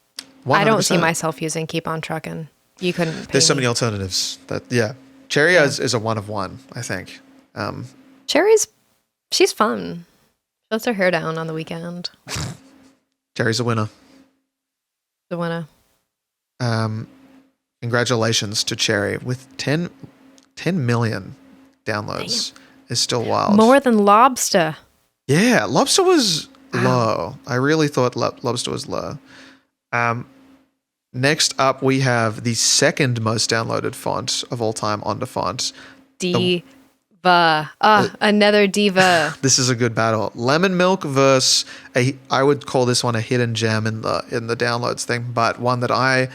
100%. I don't see myself using Keep on Truckin'. You couldn't pay There's so me. many alternatives. Cherry is a one of one, I think. She's fun. She lets her hair down on the weekend. Cherry's a winner. The winner. Congratulations to Cherry with 10 million downloads. Is still wild. More than Lobster. Yeah, Lobster was... low. I really thought Lobster was low. Next up, we have the second most downloaded font of all time on DaFont. Diva. Another diva. This is a good battle. Lemon Milk versus I would call this one a hidden gem in the downloads thing, but one that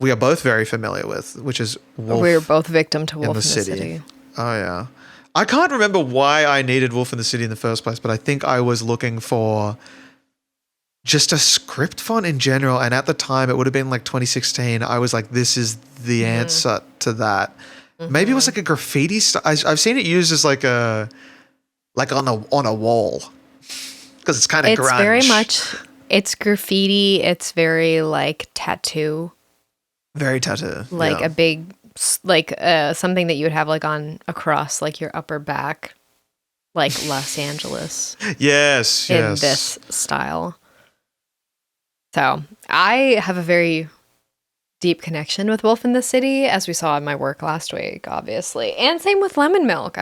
we are both very familiar with, which is Wolf. We're both victim to Wolf in the City. Oh yeah. I can't remember why I needed Wolf in the City in the first place, but I think I was looking for just a script font in general. And at the time, it would have been like 2016. I was like, this is the answer to that. Maybe it was like a graffiti style. I've seen it used as like on a wall because it's kind of grunge. It's very much, it's graffiti. It's very like tattoo. Very tattoo. Like a big... like something that you would have like on across like your upper back, like Los Angeles. Yes. In this style. So I have a very deep connection with Wolf in the City, as we saw in my work last week, obviously. And same with Lemon Milk.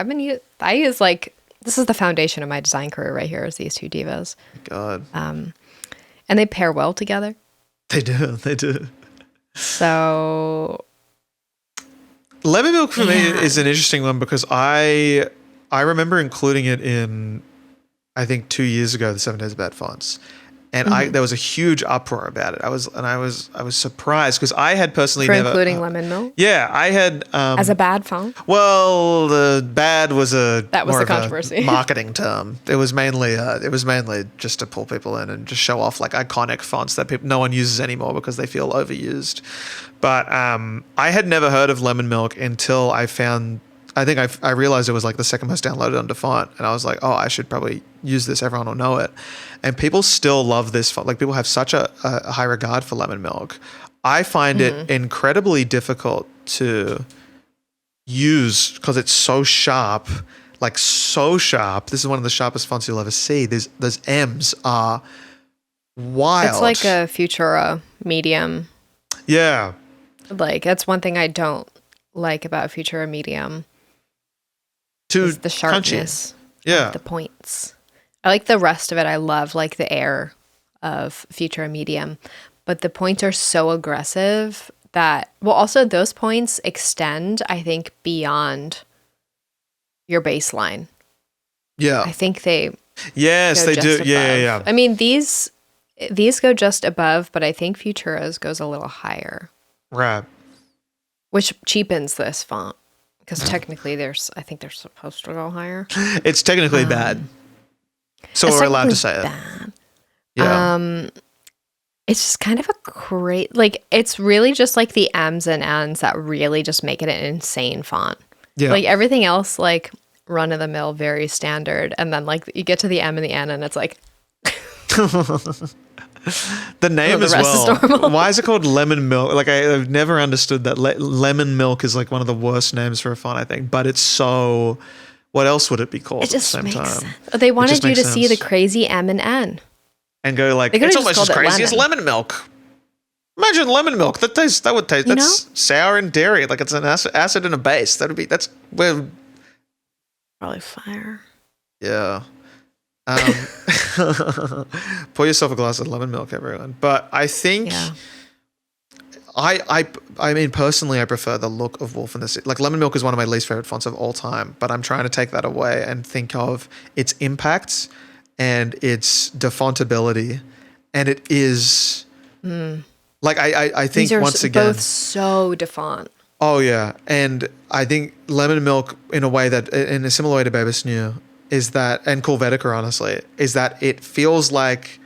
I use like, this is the foundation of my design career right here, is these two divas. God. And they pair well together. They do. So... Lemon Milk for me is an interesting one because I remember including it in, I think 2 years ago, the 7 Days of Bad Fonts. And there was a huge uproar about it. I was surprised because I had personally For never including lemon milk Yeah, I had as a bad font. well, the bad was That was more the of controversy. a marketing term. It was mainly just to pull people in and just show off like iconic fonts that no one uses anymore because they feel overused. But I had never heard of lemon milk until I realized it was like the second most downloaded on DaFont, and I was like, oh, I should probably use this. Everyone will know it. And people still love this font. Like people have such a high regard for lemon milk. I find it incredibly difficult to use because it's so sharp, like so sharp. This is one of the sharpest fonts you'll ever see. Those M's are wild. It's like a Futura medium. Yeah. Like that's one thing I don't like about Futura medium. Is the sharpness. Yeah. Of the points. I like the rest of it. I love like the air of Futura medium, but the points are so aggressive that, well, also those points extend, I think, beyond your baseline. Yeah. I think they Yes, they do. Above. Yeah. I mean, these go just above, but I think Futura's goes a little higher. Right. Which cheapens this font. Because technically I think they're supposed to go higher. It's technically bad. So we're allowed to say bad. it. Yeah. It's just kind of a great, like, it's really just like the M's and N's that really just make it an insane font. Yeah. Like everything else, like run of the mill, very standard. And then like you get to the M and the N and it's like. The name as well. Why is it called lemon milk? Like I've never understood that. Lemon milk is like one of the worst names for a font, I think. But it's so. What else would it be called it just at the same makes time? Sense. They wanted you to see the crazy M and N. And go like, it's almost as crazy as lemon milk. Imagine lemon milk. That would taste. That's sour and dairy. Like it's an acid and a base. That's where. Probably fire. Yeah. Pour yourself a glass of lemon milk, everyone. But I think, I mean, personally, I prefer the look of Wolf in the City. Like lemon milk is one of my least favorite fonts of all time, but I'm trying to take that away and think of its impact and its defontability, and it is like I think once again both so DaFont. Oh yeah, and I think lemon milk in a way that in a similar way to Babus New is that, and Corvetica honestly, is that it feels like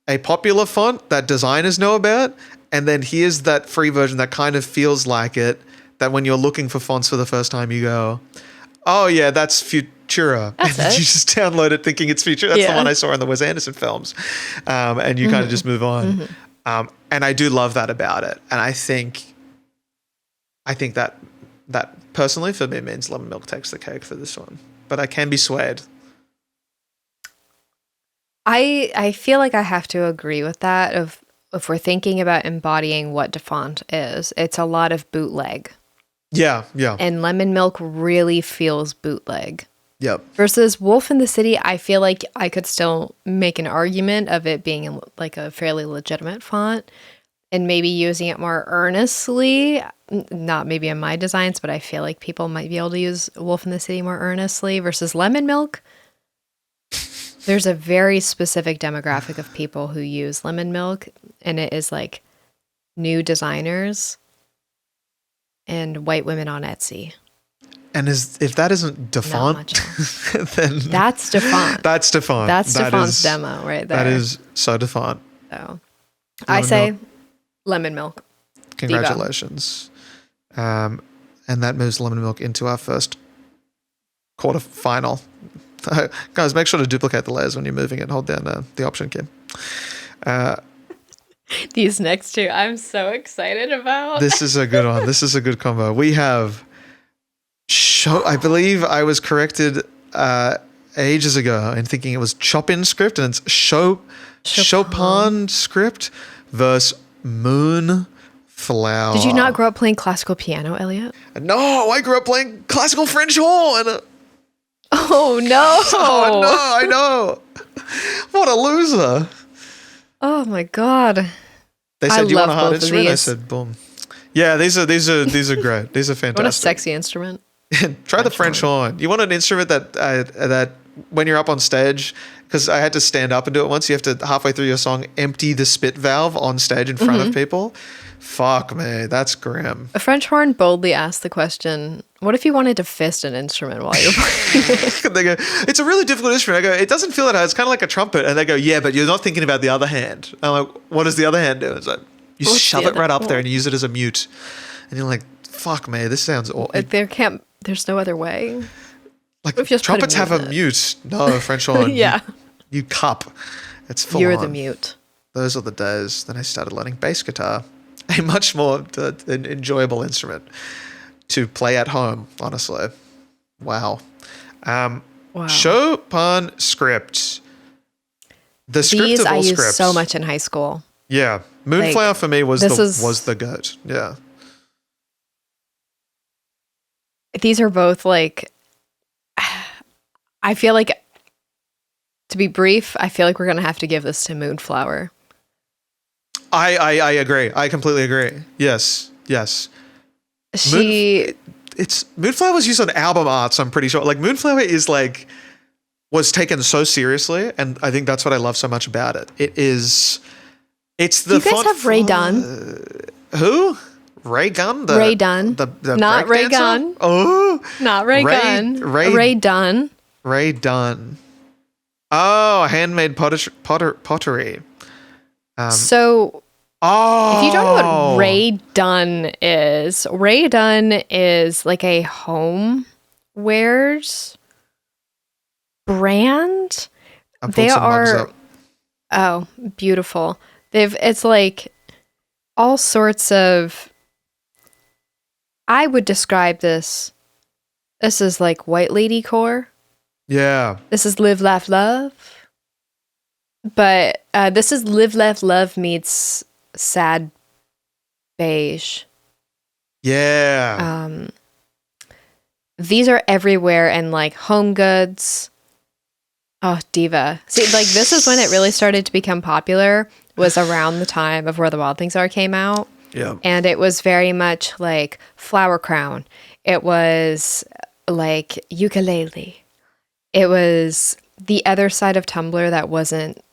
a popular font that designers know about, and then here's that free version that kind of feels like it, that when you're looking for fonts for the first time you go, oh yeah, that's Futura. That's and it. you just download it thinking it's Futura. That's the one I saw in the Wes Anderson films. And you kind of just move on. And I do love that about it. And I think that personally for me means lemon milk takes the cake for this one. But I can be swayed. I feel like I have to agree with that. If we're thinking about embodying what DaFont is, it's a lot of bootleg. Yeah. And lemon milk really feels bootleg. Yep. Versus Wolf in the City, I feel like I could still make an argument of it being like a fairly legitimate font and maybe using it more earnestly. Not maybe in my designs, but I feel like people might be able to use Wolf in the City more earnestly versus lemon milk. There's a very specific demographic of people who use lemon milk, and it is like new designers and white women on Etsy. And if that isn't DaFont, then that's DaFont. That's DaFont. That's DaFont's demo right there. That is so DaFont. So I say lemon milk. Congratulations. And that moves lemon milk into our first quarter final. Guys, make sure to duplicate the layers when you're moving it. Hold down the option key. These next two, I'm so excited about. This is a good one. This is a good combo. We have I believe I was corrected ages ago in thinking it was Chopin script, and it's Chopin script versus Moon Flower. Did you not grow up playing classical piano, Elliot? No, I grew up playing classical French horn. Oh no! Oh no! I know. What a loser! Oh my god! They said, "Do you want a hard instrument?" I said, "Boom." Yeah, these are great. These are fantastic. What a sexy instrument! Try the French horn. You want an instrument that when you're up on stage because I had to stand up and do it once. You have to, halfway through your song, empty the spit valve on stage in front of people. Fuck me, that's grim. A French horn boldly asked the question, what if you wanted to fist an instrument while you're playing? They go, it's a really difficult instrument. I go, it doesn't feel that hard. It's kind of like a trumpet. And they go, yeah, but you're not thinking about the other hand. I'm like, what does the other hand do? It's like, you shove it right up there and you use it as a mute. And you're like, fuck me, this sounds awful. There's no other way. Like, trumpets have a mute. No, French horn. Yeah. You cup. It's full You're on. the mute. Those are the days. Then I started learning bass guitar, a much more enjoyable instrument to play at home, honestly. Wow. Chopin script. The script These of all I used scripts. so much in high school. Yeah. Moonflower for me was the goat. Yeah. These are both like, I feel like, to be brief, I feel like we're going to have to give this to Moonflower. I agree. I completely agree. Yes. Moonflower was used on album art, so I'm pretty sure. Like, Moonflower was taken so seriously, and I think that's what I love so much about it. It's the Do you guys have Ray Dunn? Who? Ray Gunn? Ray Dunn. The Not Ray dancer? Gunn. Oh. Not Ray Gunn. Ray Dunn. Ray Dunn. Oh, handmade pottery. So, if you don't know what Ray Dunn is like a homewares brand. They are, oh, beautiful. It's like all sorts of, I would describe this is like white lady core. Yeah. This is live, laugh, love. But this is live, laugh, love meets sad beige. Yeah. These are everywhere and like Home Goods. Oh, Diva. See, like this is when it really started to become popular, was around the time of Where the Wild Things Are came out. Yeah. And it was very much like Flower Crown. It was like ukulele. It was the other side of Tumblr that wasn't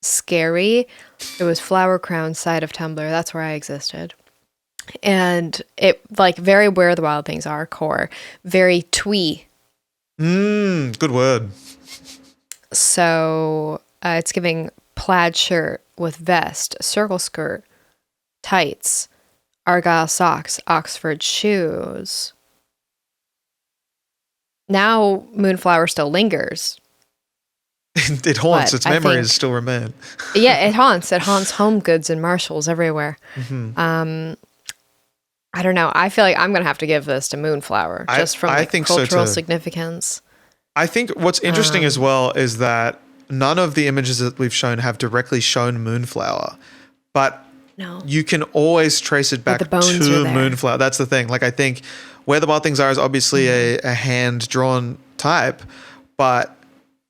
scary. It was Flower Crown side of Tumblr. That's where I existed. And it like very Where the Wild Things Are core. Very twee. Good word. So it's giving plaid shirt with vest, circle skirt, tights, Argyle socks, Oxford shoes. Now Moonflower still lingers. It haunts. Its memories still remain. Yeah, it haunts. It haunts Home Goods and Marshalls everywhere. Mm-hmm. I don't know. I feel like I'm going to have to give this to Moonflower just from like, cultural significance. I think what's interesting as well is that none of the images that we've shown have directly shown Moonflower, but you can always trace it back to Moonflower. That's the thing. Like, I think Where the Wild Things Are is obviously a hand-drawn type, but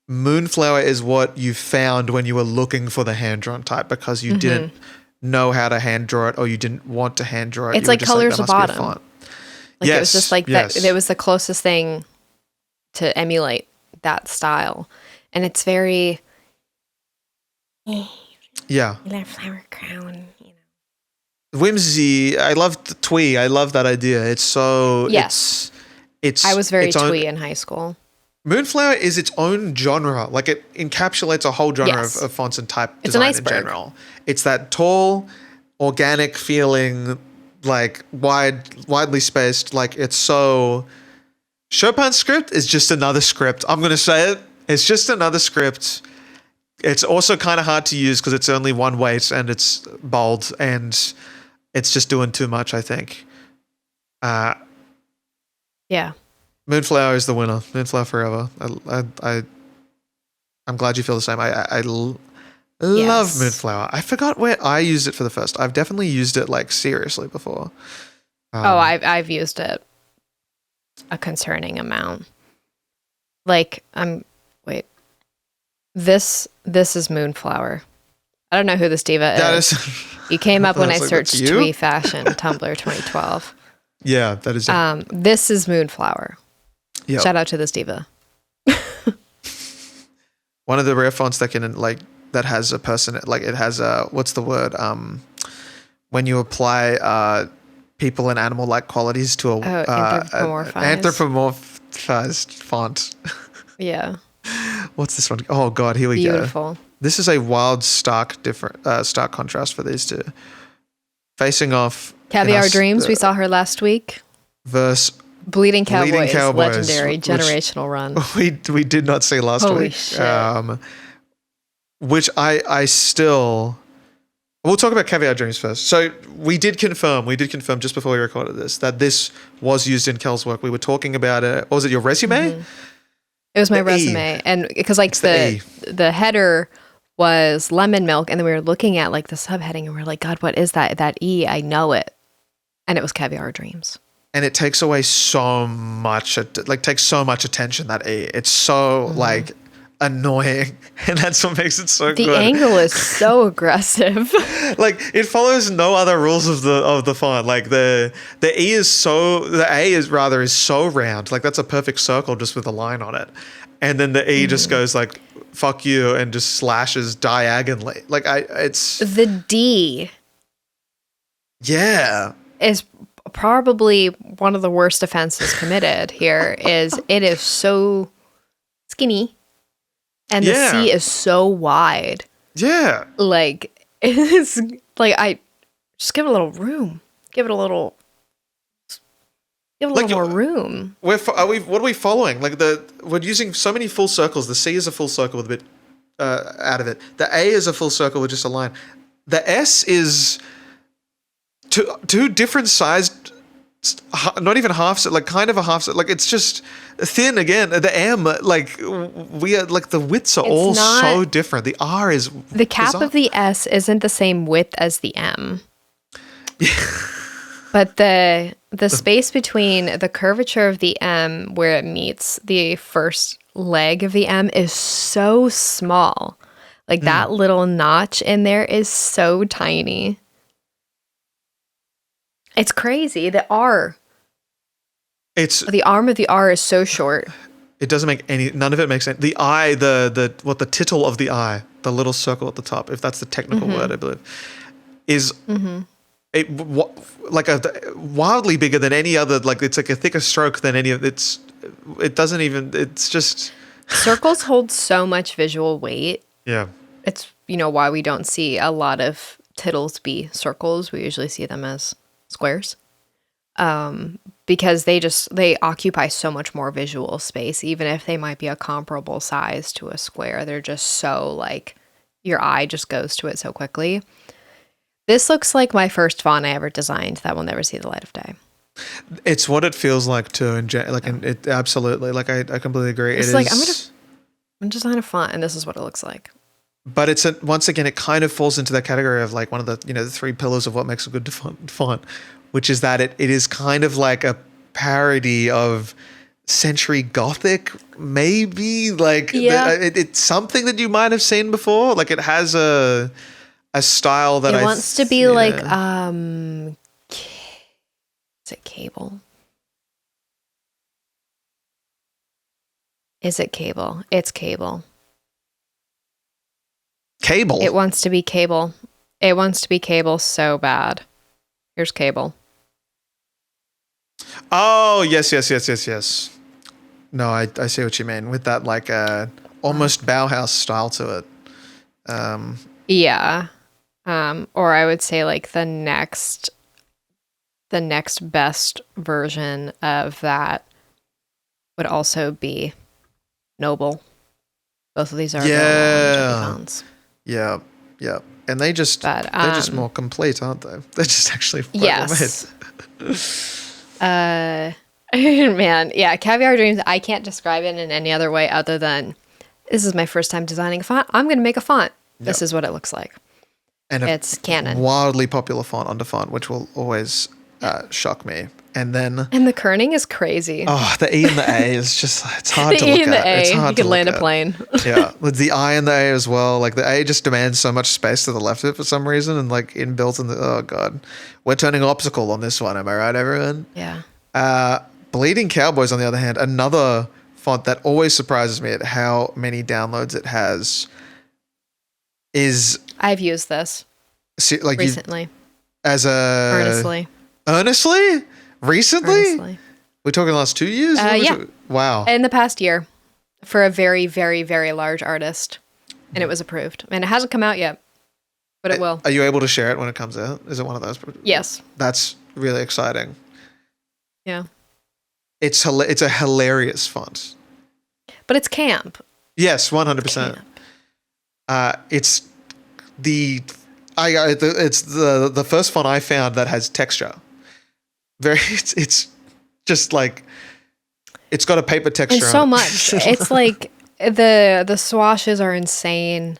Moonflower is what you found when you were looking for the hand-drawn type because you didn't know how to hand draw it or you didn't want to hand draw it. It's like Colors of Autumn. Like yes, it was just like that. It was the closest thing to emulate that style. And it's very... Yeah. Flower crown, you know. Whimsy. I love the twee. I love that idea. It's so... Yes. It's I was very twee in high school. Moonflower is its own genre. Like, it encapsulates a whole genre of fonts and type design in general. It's that tall, organic feeling, like widely spaced. Like, it's so... Chopin's script is just another script. I'm going to say it. It's just another script. It's also kind of hard to use because it's only one weight and it's bold and it's just doing too much, I think. Yeah. Moonflower is the winner. Moonflower forever. I'm glad you feel the same. I love Moonflower. I forgot where I used it for the first. I've definitely used it like seriously before. I've used it a concerning amount. Like this is Moonflower. I don't know who this diva is. You came up when I searched twee fashion Tumblr 2012. Yeah, that is it. This is Moonflower. Yep. Shout out to this diva. one of the rare fonts that can like that has a person like it has a what's the word when you apply people and animal like qualities to anthropomorphized font. Yeah. What's this one? Oh God, here we go. Beautiful. This is a wild stark contrast for these two. Facing off Caviar Dreams, we saw her last week. Verse Bleeding Cowboys, legendary generational run. We did not see last Holy week. shit. Which I still. We'll talk about Caviar Dreams first. So we did confirm just before we recorded this that this was used in Kel's work. We were talking about it. Or was it your resume? Mm-hmm. It was my resume, and because like the header was lemon milk, and then we were looking at like the subheading, and we were like, God, what is that? That E, I know it, and it was Caviar Dreams. And it takes away so much, takes so much attention, that E. It's so like annoying, and that's what makes it so good. The angle is so aggressive. Like it follows no other rules of the font. Like the E is the A is so round. Like that's a perfect circle just with a line on it. And then the E just goes like fuck you and just slashes diagonally. Like it's the D. Yeah. Is probably one of the worst offenses committed here. Is it is so skinny. And the C is so wide. Yeah. Like, it's like, I just give it a little room. Give it a little more room. What are we following? Like we're using so many full circles. The C is a full circle with a bit out of it. The A is a full circle with just a line. The S is two different sized, not even half, like kind of a half, like it's just thin again. The M, like we are like the widths are all so different. The R is the cap of the S isn't the same width as the M. Yeah. But the space between the curvature of the M where it meets the first leg of the M is so small. Like that little notch in there is so tiny. It's crazy. The R. The arm of the R is so short. It doesn't make none of it makes sense. The I, the tittle of the I, the little circle at the top, if that's the technical word, I believe, is like wildly bigger than any other. Like it's like a thicker stroke than any of it's. It doesn't even. It's just circles hold so much visual weight. Yeah, it's why we don't see a lot of tittles be circles. We usually see them as squares. Because they occupy so much more visual space, even if they might be a comparable size to a square. They're just so like your eye just goes to it so quickly. This looks like my first font I ever designed that will never see the light of day. It's what it feels like too, it absolutely. Like I completely agree. It's like I'm gonna design a font, and this is what it looks like. But it's once again, it kind of falls into that category of like one of the the three pillars of what makes a good font, which is that it is kind of like a parody of Century Gothic, maybe it's something that you might have seen before. Like it has a style that it wants to be like is it Cable? Is it Cable? It's Cable. Cable. It wants to be Cable. It wants to be Cable so bad. Here's Cable. Oh, yes. No, I see what you mean with that like almost Bauhaus style to it. Yeah. Or I would say like the next best version of that would also be Noble. Both of these are fonts. Yeah. And they're just more complete, aren't they? They're just actually yes. Man, yeah, Caviar Dreams, I can't describe it in any other way other than this is my first time designing a font. I'm going to make a font. This is what it looks like. And it's canon. Wildly popular font on DaFont, which will always shock me. And the kerning is crazy. Oh, the E and the A is just, it's hard to look at. The E and the A, you could land a plane. Yeah, with the I and the A as well. Like the A just demands so much space to the left of it for some reason, and like inbuilt in oh God. We're turning optical on this one, am I right, everyone? Yeah. Bleeding Cowboys, on the other hand, another font that always surprises me at how many downloads it has is I've used this like recently. As a Earnestly. recently. We're talking the last 2 years. Yeah. Wow. In the past year, for a very, very, very large artist, and it was approved, and it hasn't come out yet, but it will. Are you able to share it when it comes out? Is it one of those? Yes. That's really exciting. Yeah. It's a hilarious font. But it's camp. Yes, 100%. It's the first font I found that has texture. It's just like it's got a paper texture. And so much. It's like the swashes are insane.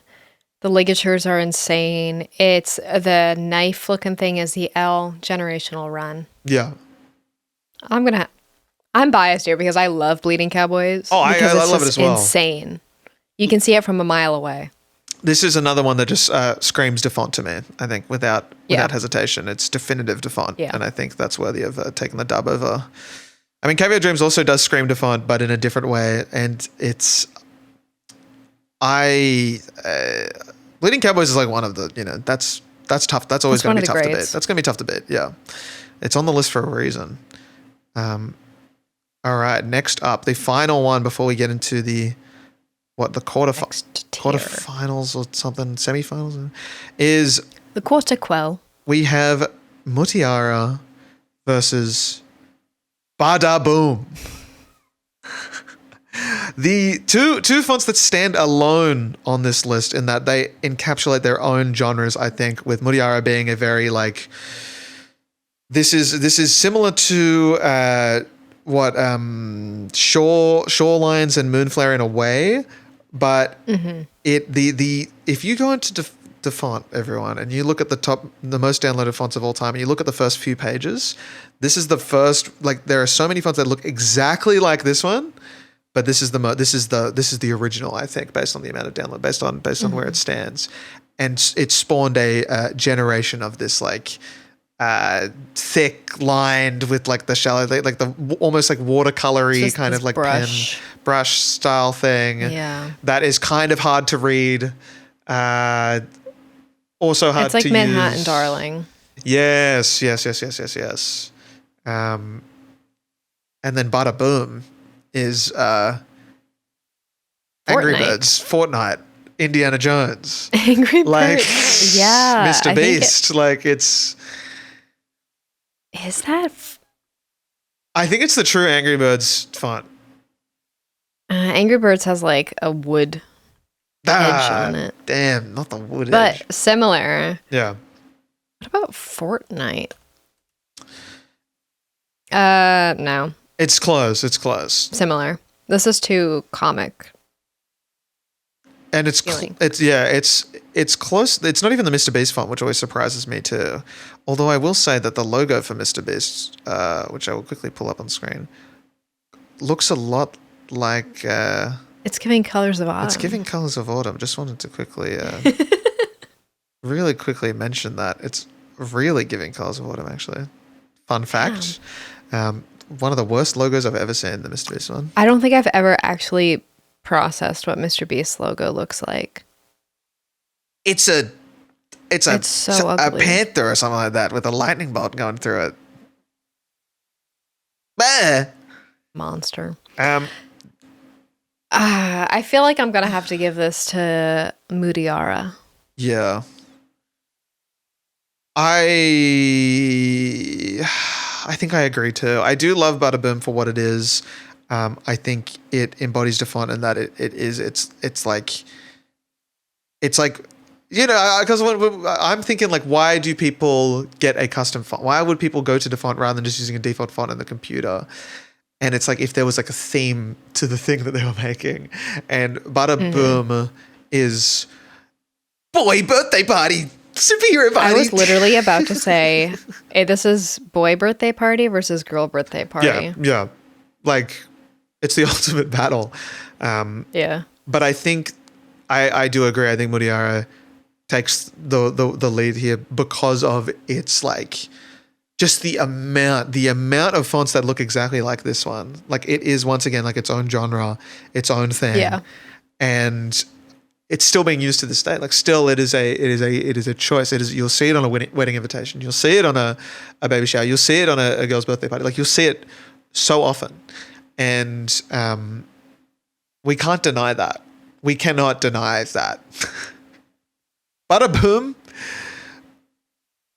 The ligatures are insane. It's the knife looking thing is the L generational run. Yeah. I'm biased here because I love Bleeding Cowboys. Oh, I love it as well. Insane. You can see it from a mile away. This is another one that just screams DaFont to me, I think, without hesitation. It's definitive DaFont, and I think that's worthy of taking the dub over. I mean, Caveat Dreams also does scream DaFont, but in a different way, and it's... Bleeding Cowboys is like one of the, that's tough. That's always going to be tough to beat. That's going to be tough to beat, yeah. It's on the list for a reason. All right, next up, the final one before we get into the quarterfinals or something, semifinals, is the quarter quell. We have Mutiara versus Bada Boom. The two fonts that stand alone on this list in that they encapsulate their own genres, I think, with Mutiara being a very like this is similar to Shorelines and Moonflare in a way, but if you go into DaFont, everyone, and you look at the most downloaded fonts of all time, and you look at the first few pages, this is the first, like, there are so many fonts that look exactly like this one, but this is the original, I think, based on the amount of download, based on where it stands, and it spawned a generation of this like thick lined with like the shallow, like the almost like watercolory kind of like brush style thing. Yeah, that is kind of hard to read. Also hard to use. It's like Manhattan Darling. Yes. And then Bada Boom is Angry Birds, Fortnite, Indiana Jones, Angry like Birds, yeah, Mr. Beast. Like it's. Is that? I think it's the true Angry Birds font. Angry Birds has like a wood edge on it. Damn, not the wood edge. But similar. Yeah. What about Fortnite? No. It's close. Similar. This is too comic. And it's close. It's not even the Mr. Beast font, which always surprises me too. Although I will say that the logo for Mr. Beast, which I will quickly pull up on screen, looks a lot like. It's giving Colors of Autumn. It's giving Colors of Autumn. Just wanted to quickly, really quickly mention that it's really giving Colors of Autumn. Actually, fun fact. One of the worst logos I've ever seen. The Mr. Beast one. I don't think I've ever actually processed what Mr. Beast's logo looks like. It's so a ugly. panther or something like that with a lightning bolt going through it. Bah! Monster. I feel like I'm gonna have to give this to Mutiara. Yeah. I think I agree too. I do love Bada Boom for what it is. I think it embodies DaFont in that it's like because I'm thinking like, why do people get a custom font? Why would people go to DaFont rather than just using a default font in the computer? And it's like if there was like a theme to the thing that they were making, and Bada Boom is boy birthday party. Superhero party. I was literally about to say, hey, this is boy birthday party versus girl birthday party. Yeah. Like, it's the ultimate battle. Yeah. But I think, I do agree. I think Mutiara takes the lead here because of its like just the amount of fonts that look exactly like this one. Like it is once again like its own genre, its own thing. Yeah. And it's still being used to this day. Like still it is a choice. You'll see it on a wedding invitation. You'll see it on a baby shower. You'll see it on a girl's birthday party. Like you'll see it so often. And we can't deny that. We cannot deny that. Bada boom.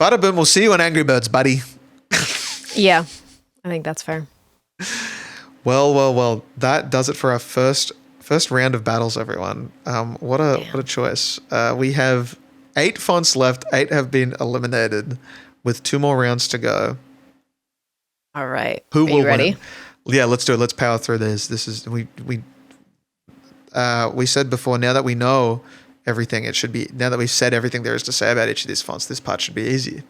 Bada boom. We'll see you on Angry Birds, buddy. Yeah, I think that's fair. Well. That does it for our first round of battles, everyone. What a choice. We have 8 fonts left. 8 have been eliminated, with 2 more rounds to go. All right. Who Are will you ready? win? Yeah, let's do it. Let's power through this. This is we said before. Now that we know everything, it should be. Now that we've said everything there is to say about each of these fonts, this part should be easy.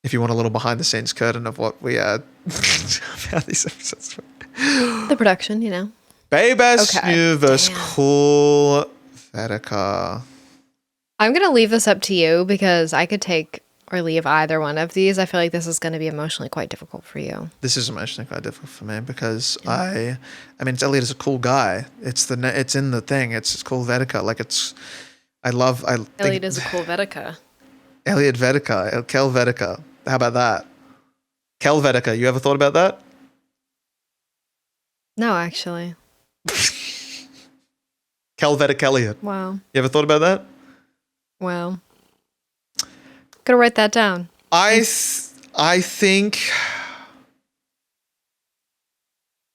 If you want a little behind the scenes curtain of what we about these episodes. The production, you know. Baybas Okay. New versus Damn. Cool Vetica. I'm going to leave this up to you because I could take or leave either one of these. I feel like this is going to be emotionally quite difficult for you. This is emotionally quite difficult for me because I mean, Elliot is a cool guy. It's in the thing. It's Cool Vetica. Like Elliot is a cool Vetica. Elliot Vetica, Kel Vetica. How about that? Kel Vetica. You ever thought about that? No, actually. Kel Vetica Elliot. Wow. You ever thought about that? Wow. Gotta write that down. I think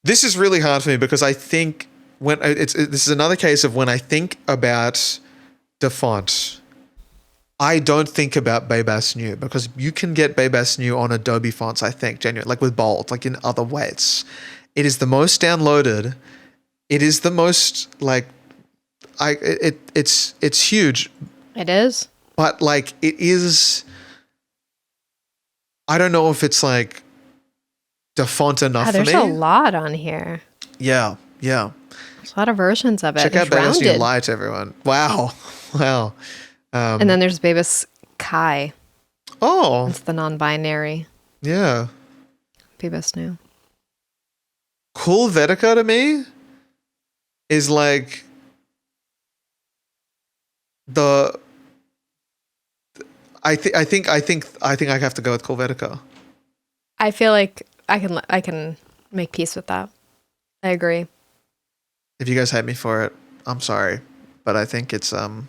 this is really hard for me because I think this is another case of when I think about DaFont, I don't think about Baybas New because you can get Baybas New on Adobe fonts, I think, genuinely, like with bold, like in other ways. It is the most downloaded. It is the most like it's huge. It is. But like it is, I don't know if it's like DaFont enough for me. There's a lot on here. Yeah. There's a lot of versions of it. Check out There's Baybas New rounded. Light, everyone. Wow. And then there's Babus Kai. Oh, It's the non-binary. yeah. Babus New. Cool Vetica to me is like I think I have to go with Cool Vetica. I feel like I can make peace with that. I agree. If you guys hate me for it, I'm sorry, but I think it's that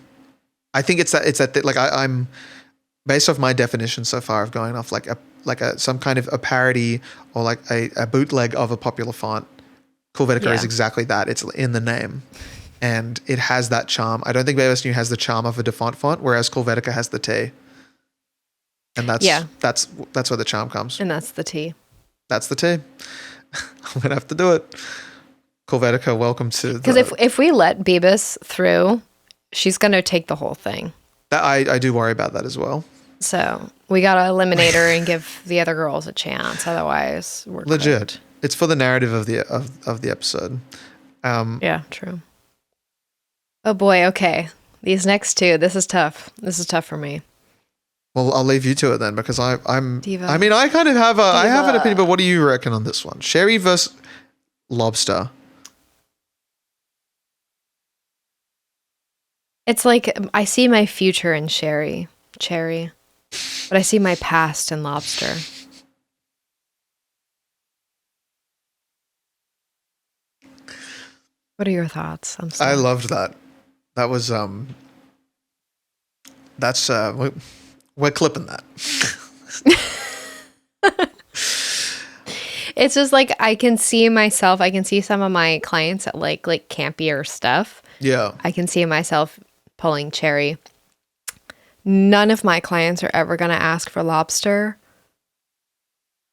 like I'm based off my definition so far of going off like some kind of a parody or like a bootleg of a popular font. Cool Vetica is exactly that. It's in the name. And it has that charm. I don't think Baybas New has the charm of a DaFont font, whereas Cool Vetica has the T. And that's where the charm comes. And that's the T. That's the T. I'm gonna have to do it. Cool Vetica, welcome to Because if we let Babus through, she's gonna take the whole thing. I do worry about that as well. So we gotta eliminate her and give the other girls a chance. Otherwise, we're Legit. cooked. It's for the narrative of the episode. Yeah, true. Oh boy, okay. These next two, this is tough. This is tough for me. Well, I'll leave you to it then because I'm. Diva. I mean, I kind of have I have an Diva. opinion, but what do you reckon on this one? Sherry versus Lobster. It's like I see my future in cherry, but I see my past in lobster. What are your thoughts? I'm sorry. I loved that. That was That's we're clipping that. It's just like I can see myself. I can see some of my clients that like campier stuff. Yeah. I can see myself pulling cherry. None of my clients are ever going to ask for lobster,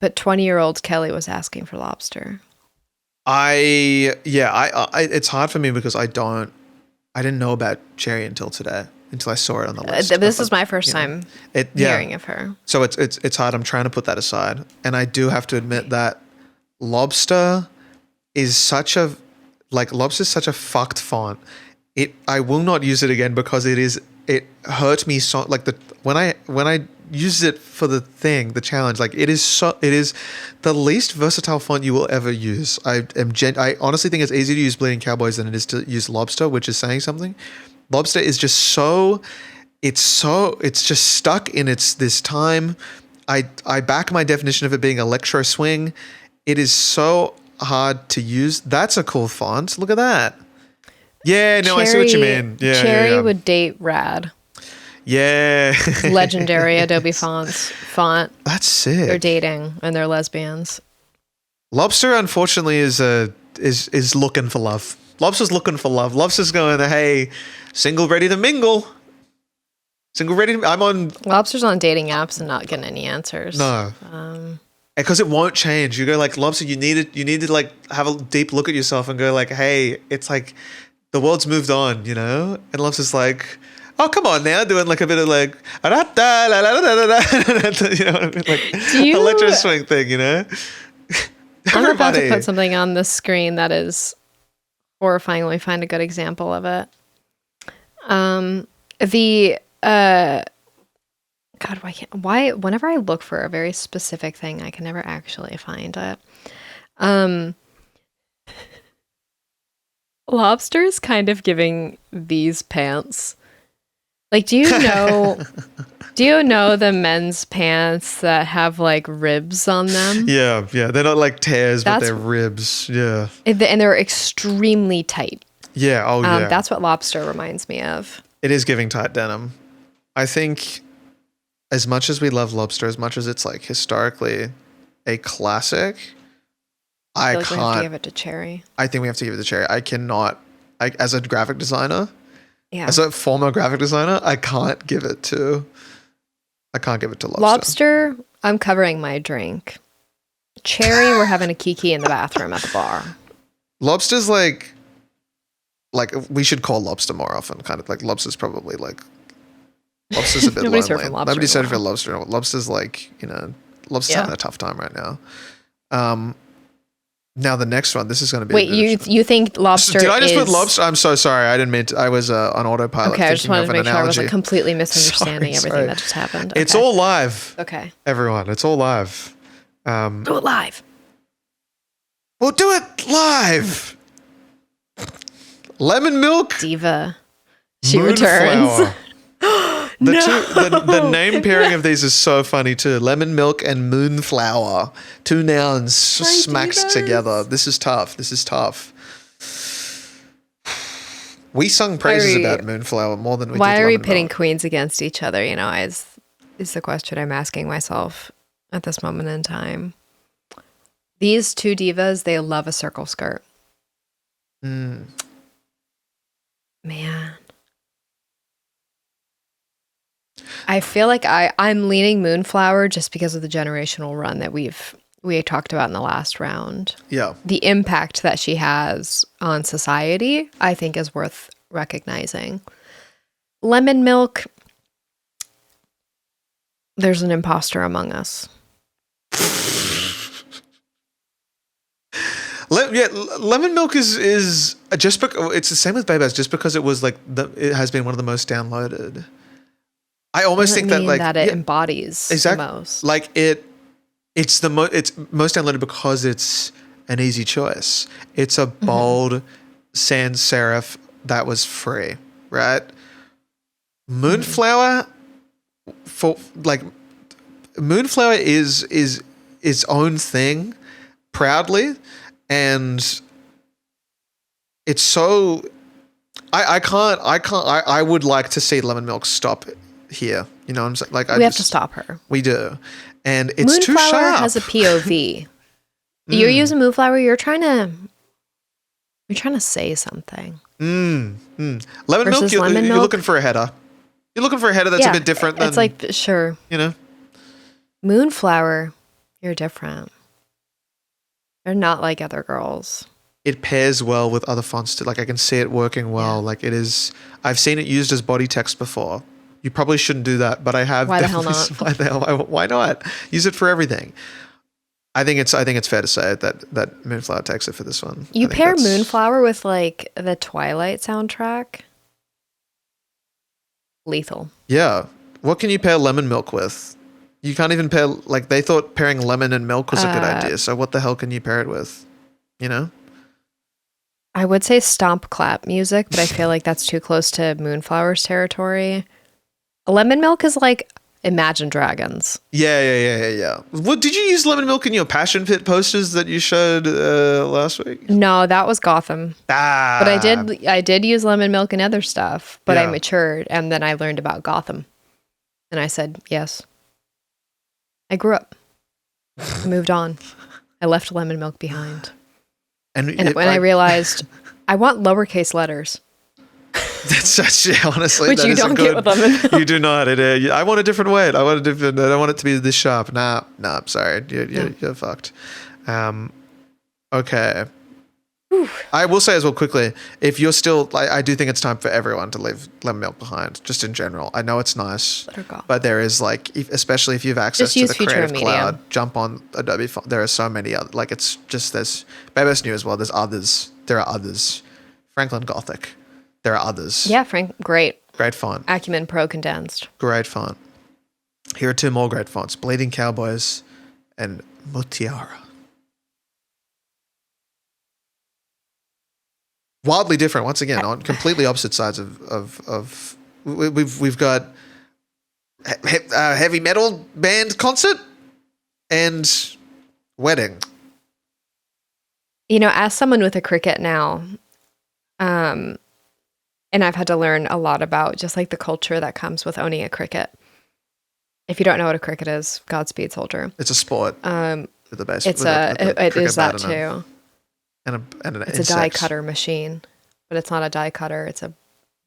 but 20-year-old Kelly was asking for lobster. It's hard for me because I didn't know about cherry until today, until I saw it on the list. This is my first time hearing of her. So it's hard. I'm trying to put that aside, and I do have to admit that lobster is such a fucked font. I will not use it again because it is it hurt me so, like when I used it for the challenge, like it is the least versatile font you will ever use. I honestly think it's easier to use Bleeding Cowboys than it is to use Lobster, which is saying something. Lobster is just it's just stuck in this time. I back my definition of it being electro swing. It is so hard to use. That's a cool font. Look at that. Yeah, no, I see what you mean. Yeah, Cherry would date Rad. Yeah. Legendary Adobe font. That's sick. They're dating and they're lesbians. Lobster, unfortunately, is looking for love. Lobster's looking for love. Lobster's going, hey, single ready to mingle. Single ready to, I'm on. Lobster's on dating apps and not getting any answers. No. Because it won't change. You go like, Lobster, you need to like have a deep look at yourself and go like, hey, it's like the world's moved on, you know? And Lobster's like, oh, come on now, doing like a bit of like, you know what I mean? Like electro swing thing, you know? I'm about to put something on the screen that is horrifying. Let me find a good example of it. God, why whenever I look for a very specific thing, I can never actually find it. Lobster's kind of giving these pants. Like, do you know the men's pants that have like ribs on them? Yeah. They're not like tears, but they're ribs. Yeah. And they're extremely tight. Yeah. Oh, yeah. That's what Lobster reminds me of. It is giving tight denim. I think as much as we love Lobster, as much as it's like historically a classic, I feel like we have to give it to Cherry. I think we have to give it to Cherry. I cannot, as a graphic designer, yeah. As a former graphic designer, I can't give it to Lobster. Lobster, I'm covering my drink. Cherry, we're having a kiki in the bathroom at the bar. Lobster's like we should call Lobster more often. Kind of like Lobster's probably like Lobster's a bit Nobody's lonely. surfing Lobster. Nobody's surfing Lobster. Lobster's like, you know, Lobster's having a tough time right now. Now the next one, this is going to be. Wait, you think Lobster? Did I just put Lobster? I'm so sorry. I didn't mean to. I was on autopilot. Okay, I just wanted to make sure I wasn't completely Sorry. misunderstanding everything that just happened. Okay. It's all live. Okay, everyone, it's all live. Do it live. We'll do it live. Lemon milk. Diva. She returns. The name pairing of these is so funny too. Lemon milk and moonflower. Two nouns smacked together. This is tough. We sung praises about moonflower more than we did Why are we lemon pitting milk. queens against each other? You know, is the question I'm asking myself at this moment in time. These two divas, they love a circle skirt. Man. I feel like I'm leaning Moonflower just because of the generational run that we talked about in the last round. Yeah. The impact that she has on society, I think, is worth recognizing. Lemon Milk, there's an imposter among us. Lemon milk is just because it's the same with Baby Ass, just because it was like it has been one of the most downloaded. I almost think that it embodies the most. Like it's most downloaded because it's an easy choice. It's a bold sans serif that was free, right? Moonflower Moonflower is its own thing proudly, and it's so I would like to see Lemon Milk stop here. You know what I'm saying? Like, we have to stop her. We do. And it's too sharp. Moonflower has a POV. You're using Moonflower, you're trying to say something. Lemon Milk, you're looking for a header. You're looking for a header that's a bit different than... It's like, sure. You know? Moonflower, you're different. They're not like other girls. It pairs well with other fonts too. Like, I can see it working well. Yeah. Like, it is... I've seen it used as body text before. You probably shouldn't do that, but I have. Why the hell not? Why not? Use it for everything. I think it's fair to say that Moonflower takes it for this one. You pair Moonflower with like the Twilight soundtrack. Lethal. Yeah. What can you pair lemon milk with? You can't even pair, like, they thought pairing lemon and milk was a good idea. So what the hell can you pair it with? You know? I would say stomp clap music, but I feel like that's too close to Moonflower's territory. Lemon milk is like Imagine Dragons. Yeah. What did you use lemon milk in your Passion Pit posters that you showed last week? No, that was Gotham. But I did use lemon milk in other stuff, but I matured and then I learned about Gotham. And I said, yes. I grew up. I moved on. I left lemon milk behind. And when I realized I want lowercase letters. That's such, honestly, which that you is don't get with lemon milk. You do not. I want a different weight. I don't want it to be this sharp. Nah, I'm sorry. You're fucked. Okay. Whew. I will say as well quickly, if you're still, I do think it's time for everyone to leave lemon milk behind, just in general. I know it's nice, but there is especially if you have access to the Creative Cloud, jump on Adobe. There are so many other, it's just, there's Babos New as well. There are others. Franklin Gothic. There are others. Yeah, great. Great font. Acumen Pro condensed. Great font. Here are two more great fonts. Bleeding Cowboys and Mutiara. Wildly different, once again, on completely opposite sides of we've got heavy metal band concert and wedding. You know, as someone with a Cricut now, and I've had to learn a lot about just like the culture that comes with owning a Cricut. If you don't know what a Cricut is, Godspeed, soldier. It's a sport. With the base. It is that too. It's a die cutter machine, but it's not a die cutter. It's a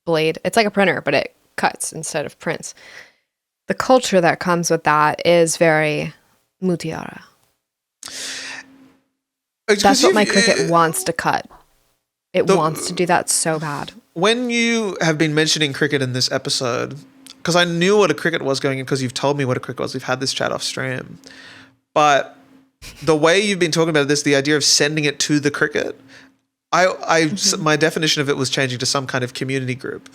blade. It's like a printer, but it cuts instead of prints. The culture that comes with that is very Mutiara. That's what my Cricut wants to cut. It wants to do that so bad. When you have been mentioning Cricut in this episode, because I knew what a Cricut was going in because you've told me what a Cricut was. We've had this chat off stream. But the way you've been talking about this, the idea of sending it to the Cricut, my definition of it was changing to some kind of community group.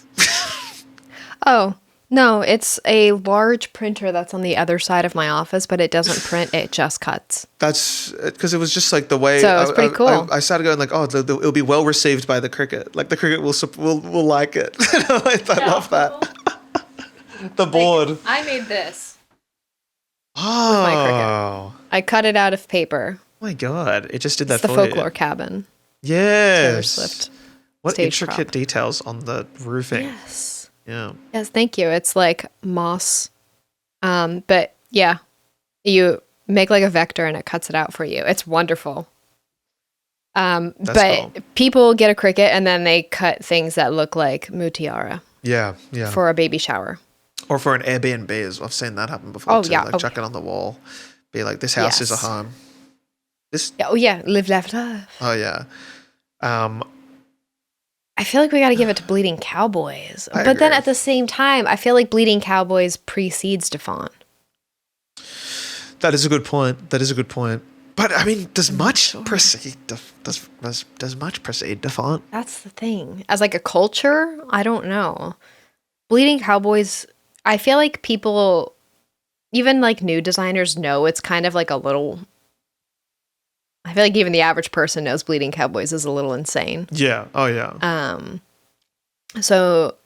Oh, no, it's a large printer that's on the other side of my office, but it doesn't print, it just cuts. That's because it was just like the way. So it's pretty cool. I started going like, it'll be well received by the Cricut. Like the Cricut will like it. I love that. The board. I made this. Oh. With my Cricut. I cut it out of paper. Oh my God. It just did that for you. The folklore cabin. Yes. Taylor Swift. What intricate details on the roofing. Yes. Yeah. Yes, thank you. It's like moss. But yeah, you make like a vector and it cuts it out for you. It's wonderful. But cool. People get a Cricut and then they cut things that look like Mutiara. Yeah. For a baby shower. Or for an Airbnb as well. I've seen that happen before too. Like chuck it on the wall. Be like, this house is a home. Live, laugh, love. Oh yeah. I feel like we got to give it to Bleeding Cowboys. But agree. Then at the same time, I feel like Bleeding Cowboys precedes DaFont. That is a good point. But I mean, does much precede DaFont? That's the thing. As like a culture, I don't know. Bleeding Cowboys, I feel like people, even like new designers, know it's kind of like a little. I feel like even the average person knows Bleeding Cowboys is a little insane. Yeah. Oh, yeah. So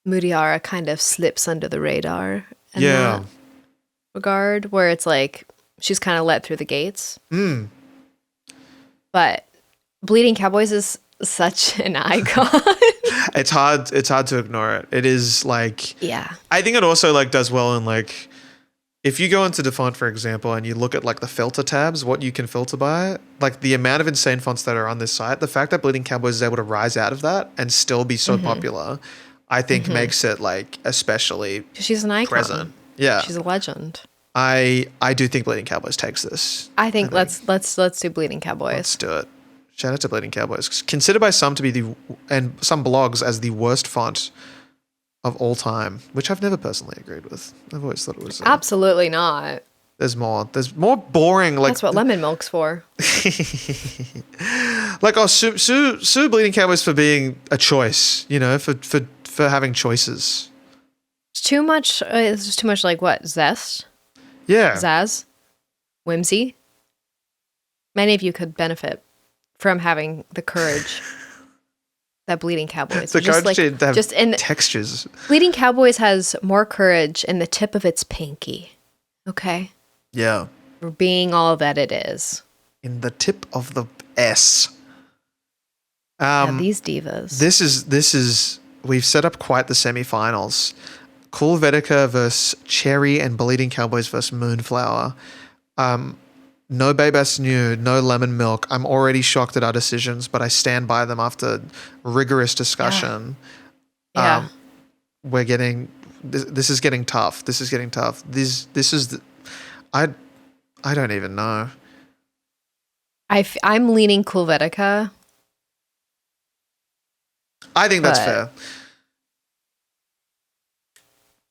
Mutiara kind of slips under the radar in that regard, where it's like she's kind of let through the gates. Mm. But Bleeding Cowboys is such an icon. It's hard to ignore it. It is like, yeah. I think it also like does well in like, if you go into DaFont, for example, and you look at like the filter tabs, what you can filter by, like the amount of insane fonts that are on this site, the fact that Bleeding Cowboys is able to rise out of that and still be so popular, I think makes it like especially she's an icon. Present. Yeah. She's a legend. I do think Bleeding Cowboys takes this. I think let's do Bleeding Cowboys. Let's do it. Shout out to Bleeding Cowboys. Considered by some to be and some blogs as the worst font of all time, which I've never personally agreed with. I've always thought it was absolutely not. There's more boring. Like that's what lemon milk's for. Like sue Bleeding Cowboys for being a choice. You know, for having choices. It's too much. It's just too much like what? Zest? Yeah. Zazz? Whimsy? Many of you could benefit from having the courage that Bleeding Cowboys. The courage to have just in textures. Bleeding Cowboys has more courage in the tip of its pinky. Okay? Yeah. For being all that it is. In the tip of the S. These divas. This is we've set up quite the semifinals. Cool Vetica versus Cherry and Bleeding Cowboys versus Moonflower. No Babas New, no Lemon Milk. I'm already shocked at our decisions, but I stand by them after rigorous discussion. Yeah. We're getting this is getting tough. This is getting tough. This is I don't even know. I'm leaning Cool Vetica. I think that's fair.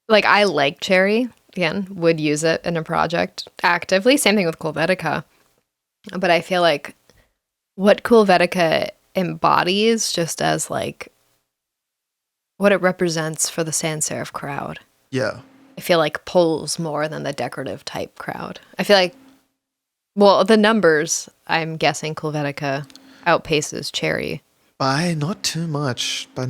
Like, I like Cherry. Again, would use it in a project actively. Same thing with Cool Vetica. But I feel like what Cool Vetica embodies just as, like, what it represents for the sans serif crowd. Yeah. I feel like pulls more than the decorative type crowd. I feel like, well, the numbers, I'm guessing Cool Vetica outpaces Cherry. By not too much. By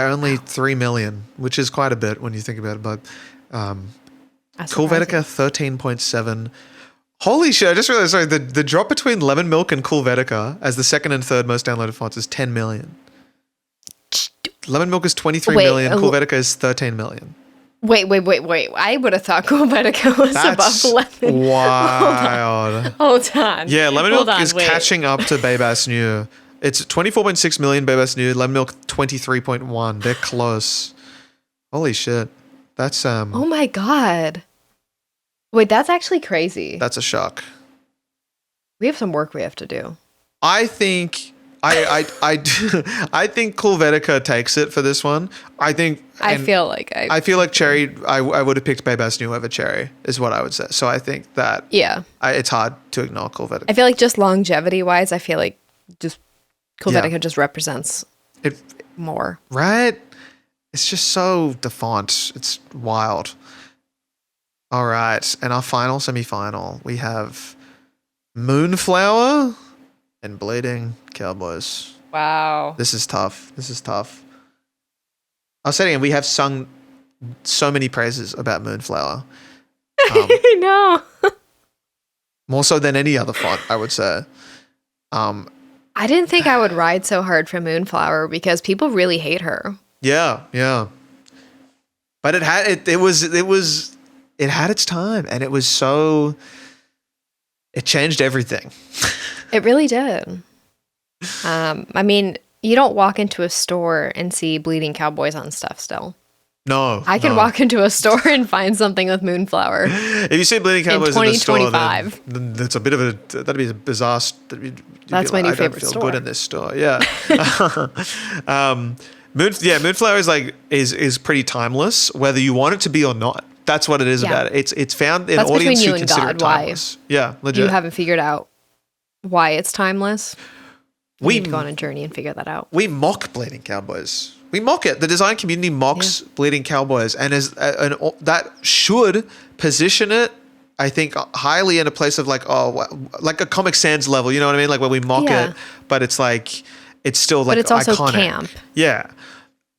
only 3 million, which is quite a bit when you think about it. But Cool Vetica 13.7. Holy shit! I just realized. Sorry, the drop between Lemon Milk and Cool Vetica as the second and third most downloaded fonts is 10 million. Lemon Milk is 23 million. Cool Vetica is 13 million. Wait. I would have thought Cool Vetica was above Lemon. Wild. Hold on. Yeah, Lemon Milk is catching up to Babas New. It's 24.6 million Babas New, Lemon Milk 23.1. They're close. Holy shit. That's Oh my god. Wait, that's actually crazy. That's a shock. We have some work we have to do. I think I think Cool Vetica takes it for this one. I feel like Cherry. I would have picked Babas New over Cherry, is what I would say. So I think that it's hard to ignore Cool Vetica. I feel like just longevity wise, I feel like just Cool Vetica just represents it more. Right? It's just so DaFont. It's wild. All right. And our final semifinal, we have Moonflower and Bleeding Cowboys. Wow. This is tough. I was saying we have sung so many praises about Moonflower. I know. More so than any other font, I would say. I didn't think I would ride so hard for Moonflower because people really hate her. Yeah. But it had its time, and it changed everything. It really did. I mean, you don't walk into a store and see Bleeding Cowboys on stuff still. No. I can walk into a store and find something with Moonflower. If you see Bleeding Cowboys in the store, then that's a bit of that'd be a bizarre. That's my new favorite store. I don't feel good in this store. Yeah. Moonflower is pretty timeless, whether you want it to be or not. That's what it is about it. It's found an audience who consider it timeless. Yeah, legit. You haven't figured out why it's timeless. We need to go on a journey and figure that out. We mock Bleeding Cowboys. We mock it. The design community mocks Bleeding Cowboys, and that should position it, I think, highly in a place of like a Comic Sans level. You know what I mean? Like where we mock it, but it's like it's still like, but it's also iconic. Camp. Yeah,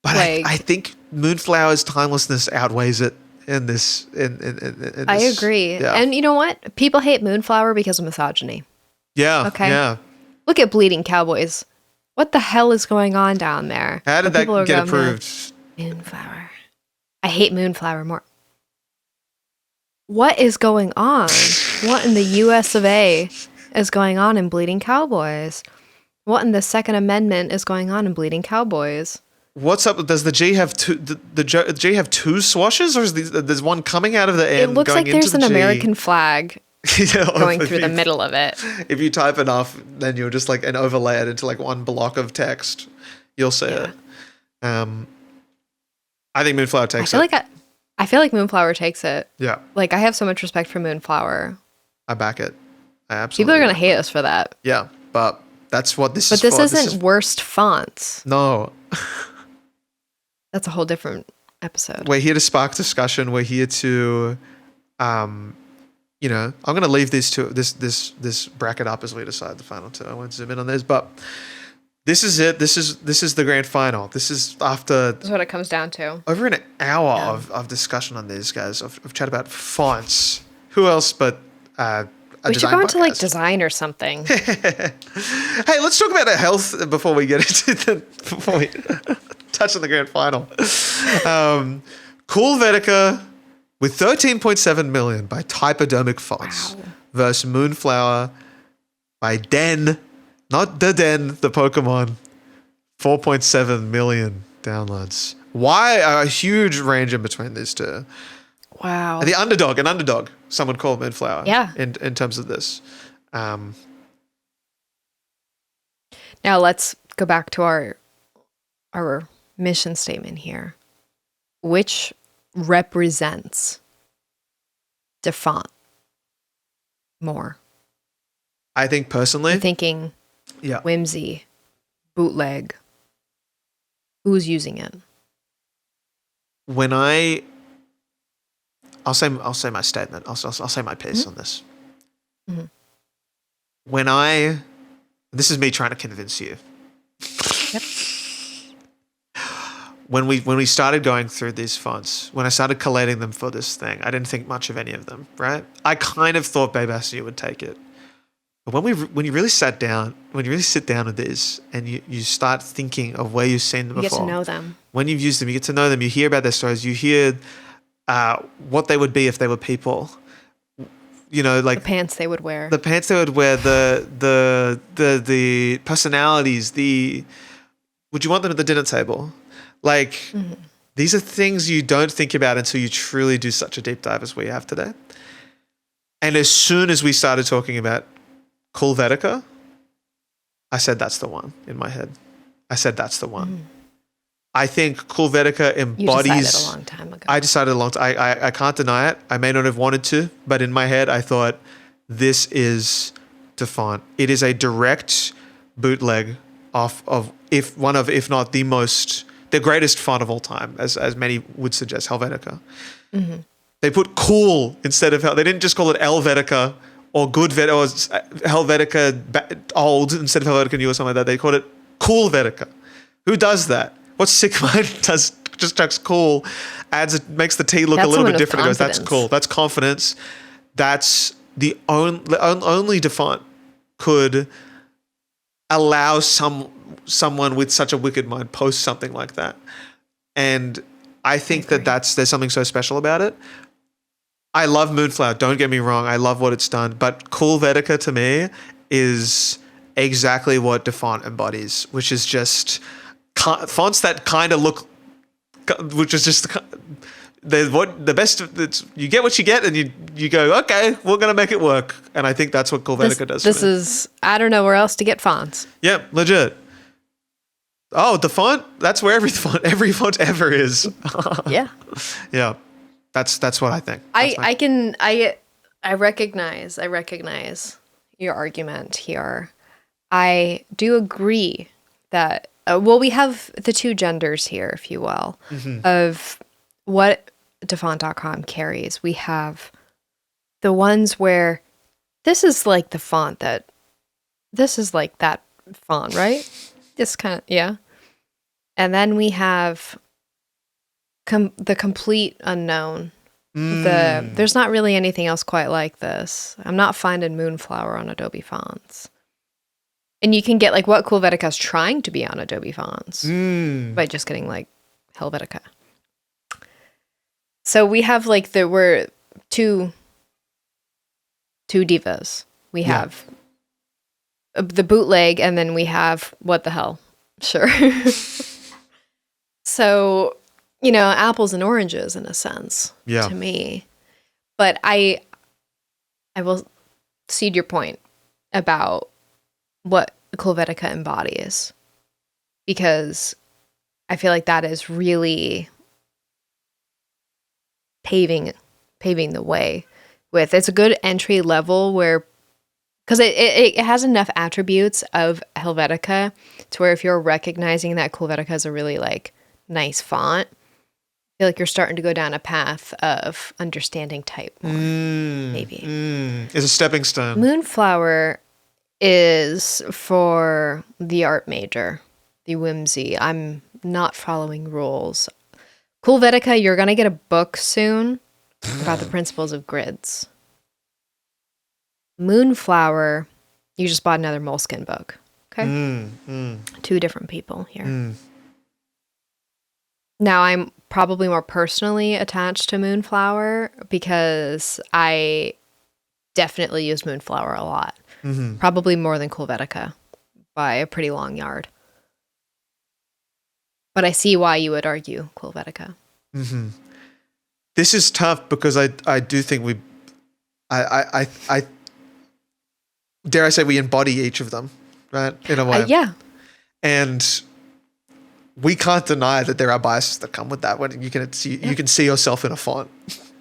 but I think Moonflower's timelessness outweighs it in this. In this, I agree, and you know what? People hate Moonflower because of misogyny. Yeah. Okay. Yeah. Look at Bleeding Cowboys. What the hell is going on down there? How did that get approved? Moonflower. I hate Moonflower more. What is going on? What in the US of A is going on in Bleeding Cowboys? What in the Second Amendment is going on in Bleeding Cowboys? What's up? Does the G have two? The G have two swashes, or is there's one coming out of the end? It looks like there's an American flag going through the middle of it. If you type enough, then you'll just and overlay it into one block of text. You'll see it. I think Moonflower takes it. I feel like Moonflower takes it. Yeah. I have so much respect for Moonflower. I back it. I absolutely. People are gonna hate us for that. Yeah, but that's what this is. But this isn't worst fonts. No. That's a whole different episode. We're here to spark discussion. We're here to, I'm going to leave this bracket up as we decide the final two. I won't zoom in on this, but this is it. This is the grand final. This is after. That's what it comes down to. Over an hour of discussion on these guys. I've chatted about fonts. Who else but we should go into like design or something. Hey, let's talk about our health before we get into before we touch on the grand final. Cool Vedica with 13.7 million by Typodermic Fonts versus Moonflower by Den, not the Den, the Pokemon. 4.7 million downloads. Why a huge range in between these two? Wow. An underdog, some would call Moonflower. Yeah. In terms of this. Now let's go back to our mission statement here. Which represents DaFont more? I think personally. I'm thinking Whimsy, Bootleg. Who's using it? When I'll say my statement. I'll say my piece on this. Mm-hmm. This is me trying to convince you. Yep. When we started going through these fonts, when I started collating them for this thing, I didn't think much of any of them, right? I kind of thought Babe Astor would take it. But when you really sit down with these and you start thinking of where you've seen them before. You get to know them. When you've used them, you get to know them, you hear about their stories, you hear what they would be if they were people. Like the pants they would wear. The personalities, would you want them at the dinner table? Like, these are things you don't think about until you truly do such a deep dive as we have today. And as soon as we started talking about Cool Vedica, I said that's the one in my head. I said that's the one. I think Cool Vedica embodies. You decided a long time ago. I decided a long time. I can't deny it. I may not have wanted to, but in my head, I thought this is DaFont. It is a direct bootleg of if not the greatest font of all time, as many would suggest, Helvetica. Mm-hmm. They put cool instead of they didn't just call it Helvetica or good Vedica or Helvetica old instead of Helvetica new or something like that. They called it Cool Vedica. Who does that? What sick mind just chucks cool, makes the tea look a little bit different. It goes, that's cool. That's confidence. That's the only DaFont could allow someone with such a wicked mind post something like that. And I think there's something so special about it. I love Moonflower. Don't get me wrong. I love what it's done. But Cool Vedica to me is exactly what DaFont embodies, which is just fonts that kind of look, which is just the best. You get what you get, and you go, okay, we're gonna make it work. And I think that's what Cool Vedica does. This is I don't know where else to get fonts. Yep, legit. Oh, DaFont. That's where every font ever is. Yeah. Yeah, that's what I think. I recognize your argument here. I do agree that. We have the two genders here, if you will, of what DaFont.com carries. We have the ones where this is like the font this is like that font, right? This kind of, yeah. And then we have the complete unknown. There's not really anything else quite like this. I'm not finding Moonflower on Adobe Fonts. And you can get like what Cool Vedica is trying to be on Adobe Fonts by just getting like Helvetica. So we have like we're two divas. We have the bootleg, and then we have what the hell. Sure. So, apples and oranges in a sense to me. But I will cede your point about what Cool Vedica embodies, because I feel like that is really paving the way with. It's a good entry level because it has enough attributes of Helvetica to where if you're recognizing that Cool Vedica is a really like nice font, feel like you're starting to go down a path of understanding type more, maybe. It's a stepping stone. Moonflower is for the art major, the whimsy. I'm not following rules. Helvetica, you're going to get a book soon about the principles of grids. Moonflower, you just bought another Moleskine book. Okay? Two different people here. Now, I'm probably more personally attached to Moonflower because I definitely used Moonflower a lot. Probably more than Helvetica by a pretty long yard. But I see why you would argue Helvetica. This is tough because I do think I dare I say we embody each of them, right? In a way. Yeah. And we can't deny that there are biases that come with that. When you can see yourself in a font.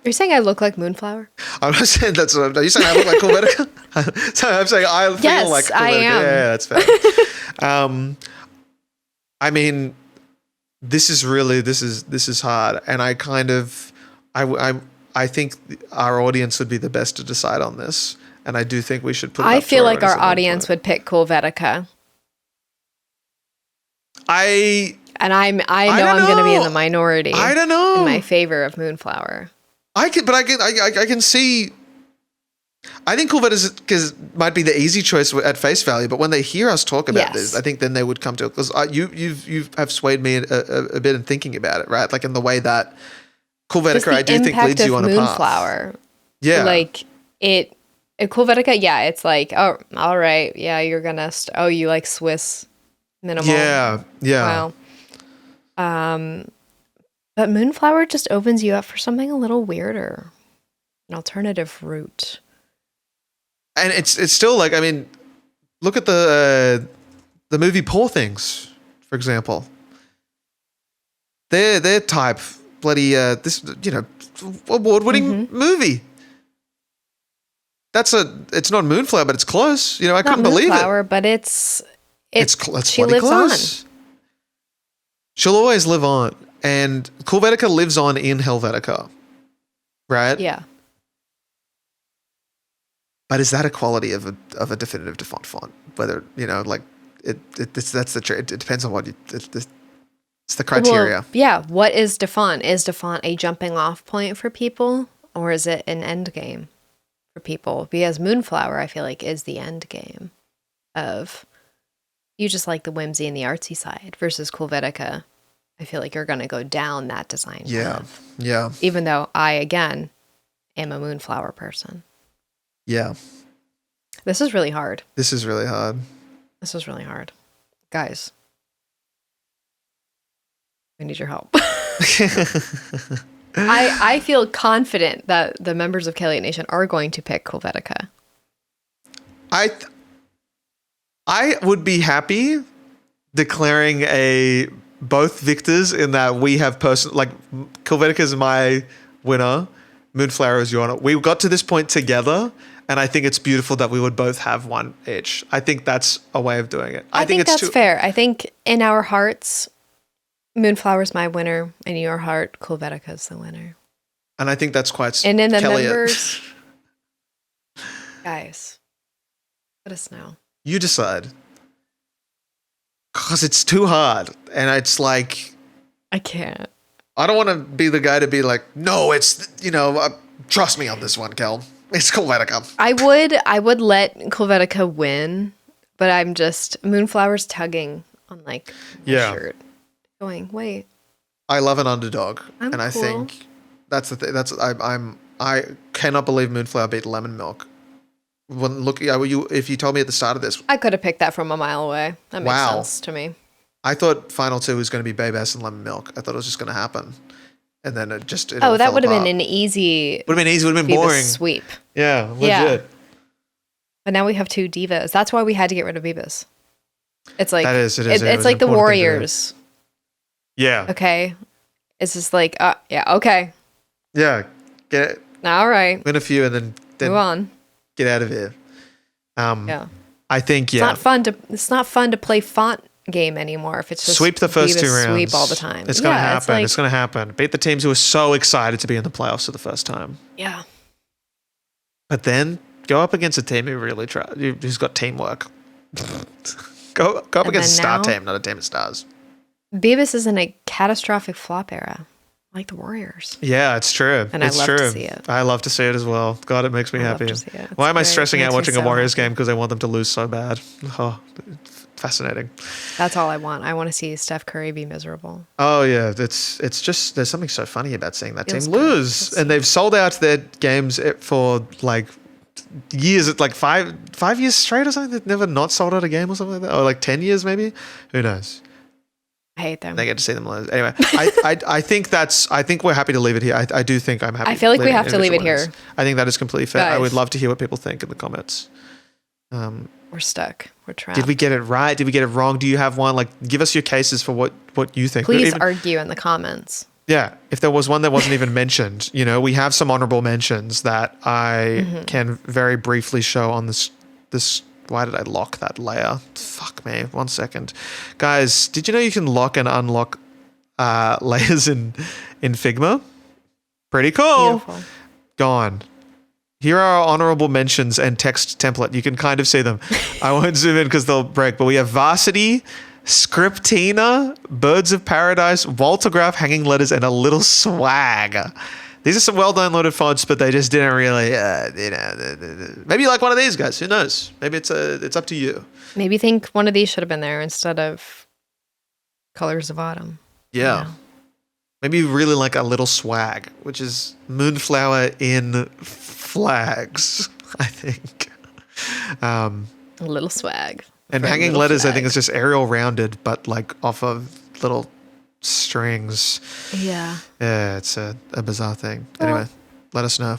You're saying I look like Moonflower? I'm not saying that's what are you saying I look like Helvetica? So I'm saying I feel like Helvetica. I am. Yeah, that's fair. I mean, this is hard, and I think our audience would be the best to decide on this, and I do think we should put. I feel like our audience would pick Helvetica. I know I'm going to be in the minority. I don't know. In my favor of Moonflower. I can see. I think Helvetica might be the easy choice at face value, but when they hear us talk about this, I think then they would come to it because you have swayed me a bit in thinking about it, right? Like in the way that Helvetica, I do think leads you on a path. Moonflower. Yeah, like Helvetica. Yeah, it's like, oh, all right, yeah, you're gonna. You like Swiss minimal. Yeah. Wow. But Moonflower just opens you up for something a little weirder, an alternative route. And it's still like, I mean, look at the movie Poor Things, for example. Their type bloody award-winning movie. It's not Moonflower, but it's close. I couldn't believe it. Moonflower, but it's she bloody lives close. on. She'll always live on. And Helvetica lives on in Helvetica, right? Yeah. But is that a quality of a definitive DaFont font? Whether that's the trade. It depends on what it's the criteria. Well, yeah. What is DaFont? Is DaFont a jumping off point for people, or is it an end game for people? Because Moonflower, I feel like, is the end game of you just like the whimsy and the artsy side versus Helvetica. I feel like you're going to go down that design path. Yeah. Even though I, again, am a Moonflower person. Yeah. This is really hard. Guys, I need your help. I feel confident that the members of Kelliot Nation are going to pick Helvetica. I would be happy declaring both victors in that we have Helvetica is my winner, Moonflower is your honor. We got to this point together, and I think it's beautiful that we would both have one each. I think that's a way of doing it. I think that's fair. I think in our hearts, Moonflower's my winner, and in your heart, Helvetica's the winner. And I think that's quite And in the Kelliot. members, guys, let us know. You decide. Because it's too hard. And it's like... I can't. I don't want to be the guy to be like, no, it's, trust me on this one, Kel. It's Helvetica. I would let Helvetica win, but I'm just... Moonflower's tugging on, my shirt. Going, wait. I love an underdog. And I think that's the thing. I cannot believe Moonflower beat Lemon Milk. If you told me at the start of this, I could have picked that from a mile away. That makes sense to me. I thought Final Two was going to be Babe S and Lemon Milk. I thought it was just going to happen, and then it that would have been an easy. Would have been easy. Would have been boring. Sweep. Yeah, legit. Yeah. But now we have two divas. That's why we had to get rid of Bebas. It's like that is. It is. It's like the Warriors. Yeah. Okay. It's just like, yeah. Okay. Yeah. Get it. All right. Win a few and then move on. Get out of here. Yeah. I think It's not fun to play font game anymore if it's just Sweep the first two rounds. Sweep all the time. It's going to happen. It's going to happen. Beat the teams who are so excited to be in the playoffs for the first time. Yeah. But then go up against a team who really who's got teamwork. go up against a star team, not a team of stars. Beavis is in a catastrophic flop era, like the Warriors. Yeah, it's true. And it's I love true. to see it. I love to see it as well. God, it makes me happy. Why am I stressing out watching a Warriors game because I want them to lose so bad? Oh, fascinating. That's all I want. I want to see Steph Curry be miserable. Oh yeah, it's just there's something so funny about seeing that team lose, and they've sold out their games for like years, like five years straight or something. They've never not sold out a game or something like that, or like 10 years maybe. Who knows? I hate them. They get to see them lose. Anyway, I think we're happy to leave it here. I do think I'm happy. I feel like we have to leave it here. I think that is completely fair. Guys. I would love to hear what people think in the comments. We're stuck. We're trapped. Did we get it right? Did we get it wrong? Do you have one? Like, give us your cases for what you think. Please argue in the comments. Yeah, if there was one that wasn't even mentioned, we have some honorable mentions that I can very briefly show on this. Why did I lock that layer? Fuck me. 1 second. Guys, did you know you can lock and unlock layers in Figma? Pretty cool. Beautiful. Gone. Here are our honorable mentions and text template. You can kind of see them. I won't zoom in because they'll break, but we have Varsity, Scriptina, Birds of Paradise, Waltograph, Hanging Letters, and a little swag. These are some well-downloaded fonts, but they just didn't really, maybe you like one of these guys. Who knows? Maybe it's up to you. Maybe think one of these should have been there instead of Colors of Autumn. Yeah. Maybe you really like a little swag, which is Moonflower in flags, I think. A little swag. And Hanging Letters, I think, is just Arial rounded, but like off of little strings. Yeah. Yeah, it's a bizarre thing. Anyway, let us know.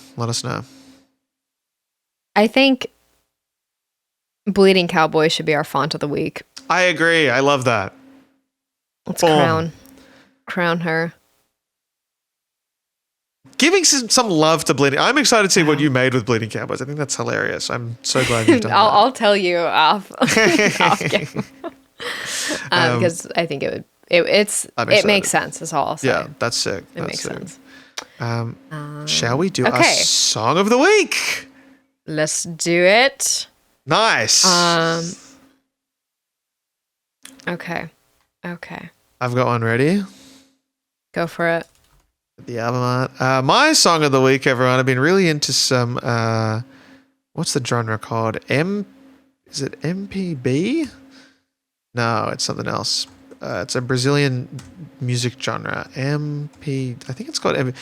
I think Bleeding Cowboy should be our font of the week. I agree. I love that. Let's crown her. Giving some love to Bleeding. I'm excited to see what you made with Bleeding Cowboys. I think that's hilarious. I'm so glad you've done that. I'll tell you off game. Because I think it makes sense, is all I'll say. Yeah, that's sick. It makes sense. Shall we do our song of the week? Let's do it. Nice. Okay. I've got one ready. Go for it. The album art. My song of the week, everyone. I've been really into some. What's the genre called? Is it MPB? No, it's something else. It's a Brazilian music genre. I think it's called MP.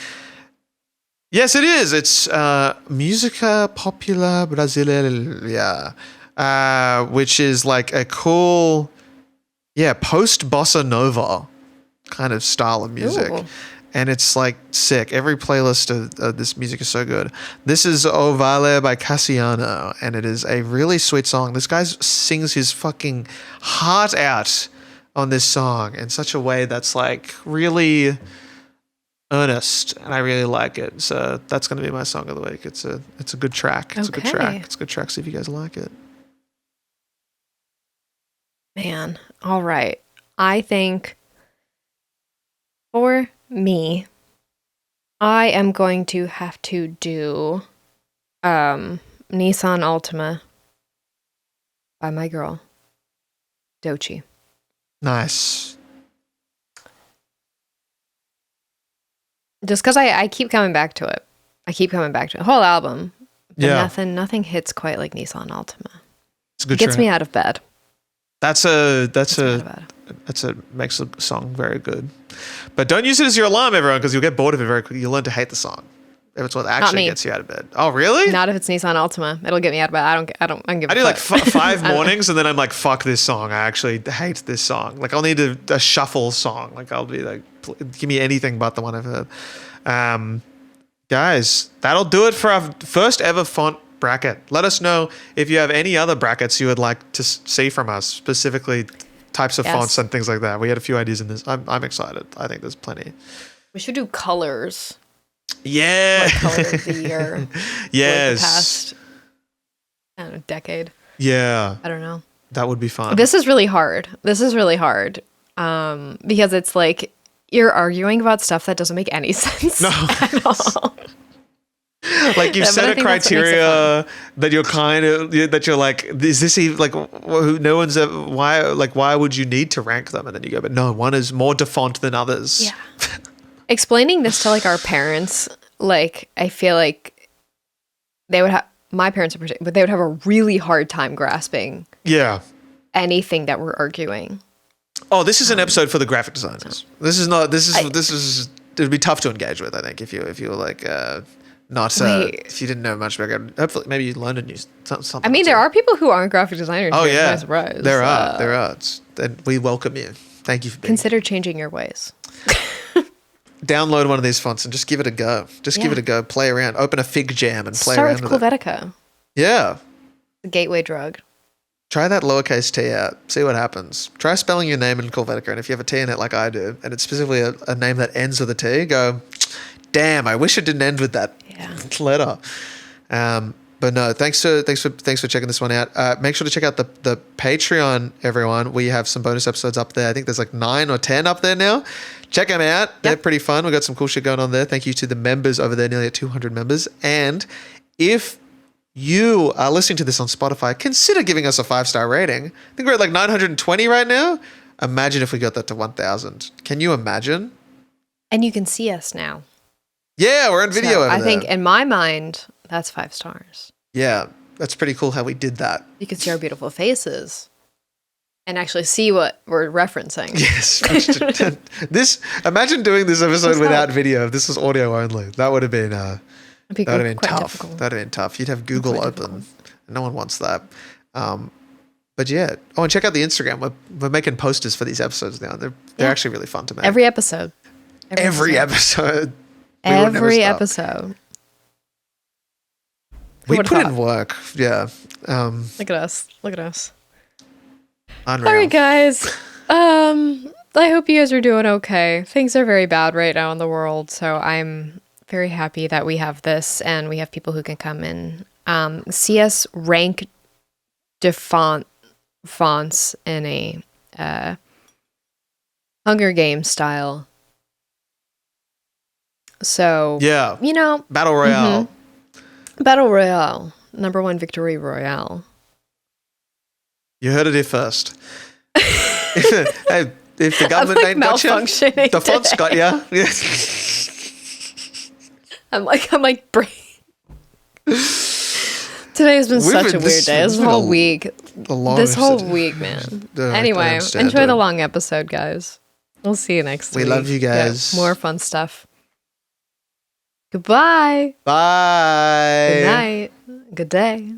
Yes, it is. It's Música Popular Brasileira, which is like a cool, post bossa nova kind of style of music. Ooh. And it's like sick. Every playlist of this music is so good. This is O Vale by Cassiano, and it is a really sweet song. This guy sings his fucking heart out on this song in such a way that's like really earnest, and I really like it. So that's going to be my song of the week. It's a good track. It's a good track. It's a good track. See if you guys like it. Man, all right. I think for me, I am going to have to do Nissan Altima by my girl Doechii. Nice. Just because I keep coming back to it. The whole album. But yeah. Nothing hits quite like Nissan Altima. It's a good It gets me out of bed. Makes the song very good. But don't use it as your alarm, everyone, because you'll get bored of it very quickly. You'll learn to hate the song. If it's what actually gets you out of bed. Oh, really? Not if it's Nissan Altima. It'll get me out of bed. I do like 5 mornings, and then I'm like, fuck this song. I actually hate this song. Like, I'll need a shuffle song. Like, I'll be like, give me anything but the one I've heard. Guys, that'll do it for our first ever font bracket. Let us know if you have any other brackets you would like to see from us, specifically types of fonts and things like that. We had a few ideas in this. I'm excited. I think there's plenty. We should do colors. Yeah. What color of the year? Yes. The past, I don't know, decade. Yeah. I don't know. That would be fun. This is really hard. Because it's like you're arguing about stuff that doesn't make any sense at all. Like you've set a criteria that you're that you're like, is this even like, no one's why would you need to rank them? And then you go, but no, one is more DaFont than others. Yeah. Explaining this to like our parents, like I feel like they would have, my parents in particular, but they would have a really hard time grasping anything that we're arguing. Oh, this is an episode for the graphic designers. It would be tough to engage with, I think, if you were like if you didn't know much about. Hopefully, maybe you learned a new something. I mean, there are people who aren't graphic designers. Oh yeah, no surprise. There are, and we welcome you. Thank you for being consider changing your ways. Download one of these fonts and just give it a go. Give it a go. Play around. Open a Fig Jam and play around with it. Start with Helvetica. Yeah. The gateway drug. Try that lowercase t out. See what happens. Try spelling your name in Helvetica, and if you have a T in it like I do, and it's specifically a name that ends with a T, go, damn, I wish it didn't end with that letter. But no, thanks for checking this one out. Make sure to check out the Patreon, everyone. We have some bonus episodes up there. I think there's like 9 or 10 up there now. Check them out. Yep. They're pretty fun. We've got some cool shit going on there. Thank you to the members over there, nearly at 200 members. And if you are listening to this on Spotify, consider giving us a 5-star rating. I think we're at like 920 right now. Imagine if we got that to 1,000. Can you imagine? And you can see us now. Yeah, we're on video over there. I think in my mind, that's 5 stars. Yeah, that's pretty cool how we did that. You can see our beautiful faces and actually see what we're referencing. Yes. Imagine doing this episode without video. If this was audio only. That would have been tough. Difficult. That would have been tough. You'd have Google open. No one wants that. But yeah. Oh, and check out the Instagram. We're making posters for these episodes now. They're actually really fun to make. Every episode. Every episode. Every episode. We put in work. Yeah. Look at us. Unreal. All right, guys. I hope you guys are doing okay. Things are very bad right now in the world, so I'm very happy that we have this and we have people who can come and see us rank DaFont fonts in a Hunger Games style. So, Battle Royale. Mm-hmm. Battle Royale. #1 victory royale. You heard it here first. Hey, if the government ain't got you, the font's got you. Yeah. I'm like, brain. Today has been such a weird day. This whole week. This whole week, man. Anyway, enjoy the long episode, guys. We'll see you next week. We love you guys. Yeah, more fun stuff. Goodbye. Bye. Good night. Good day.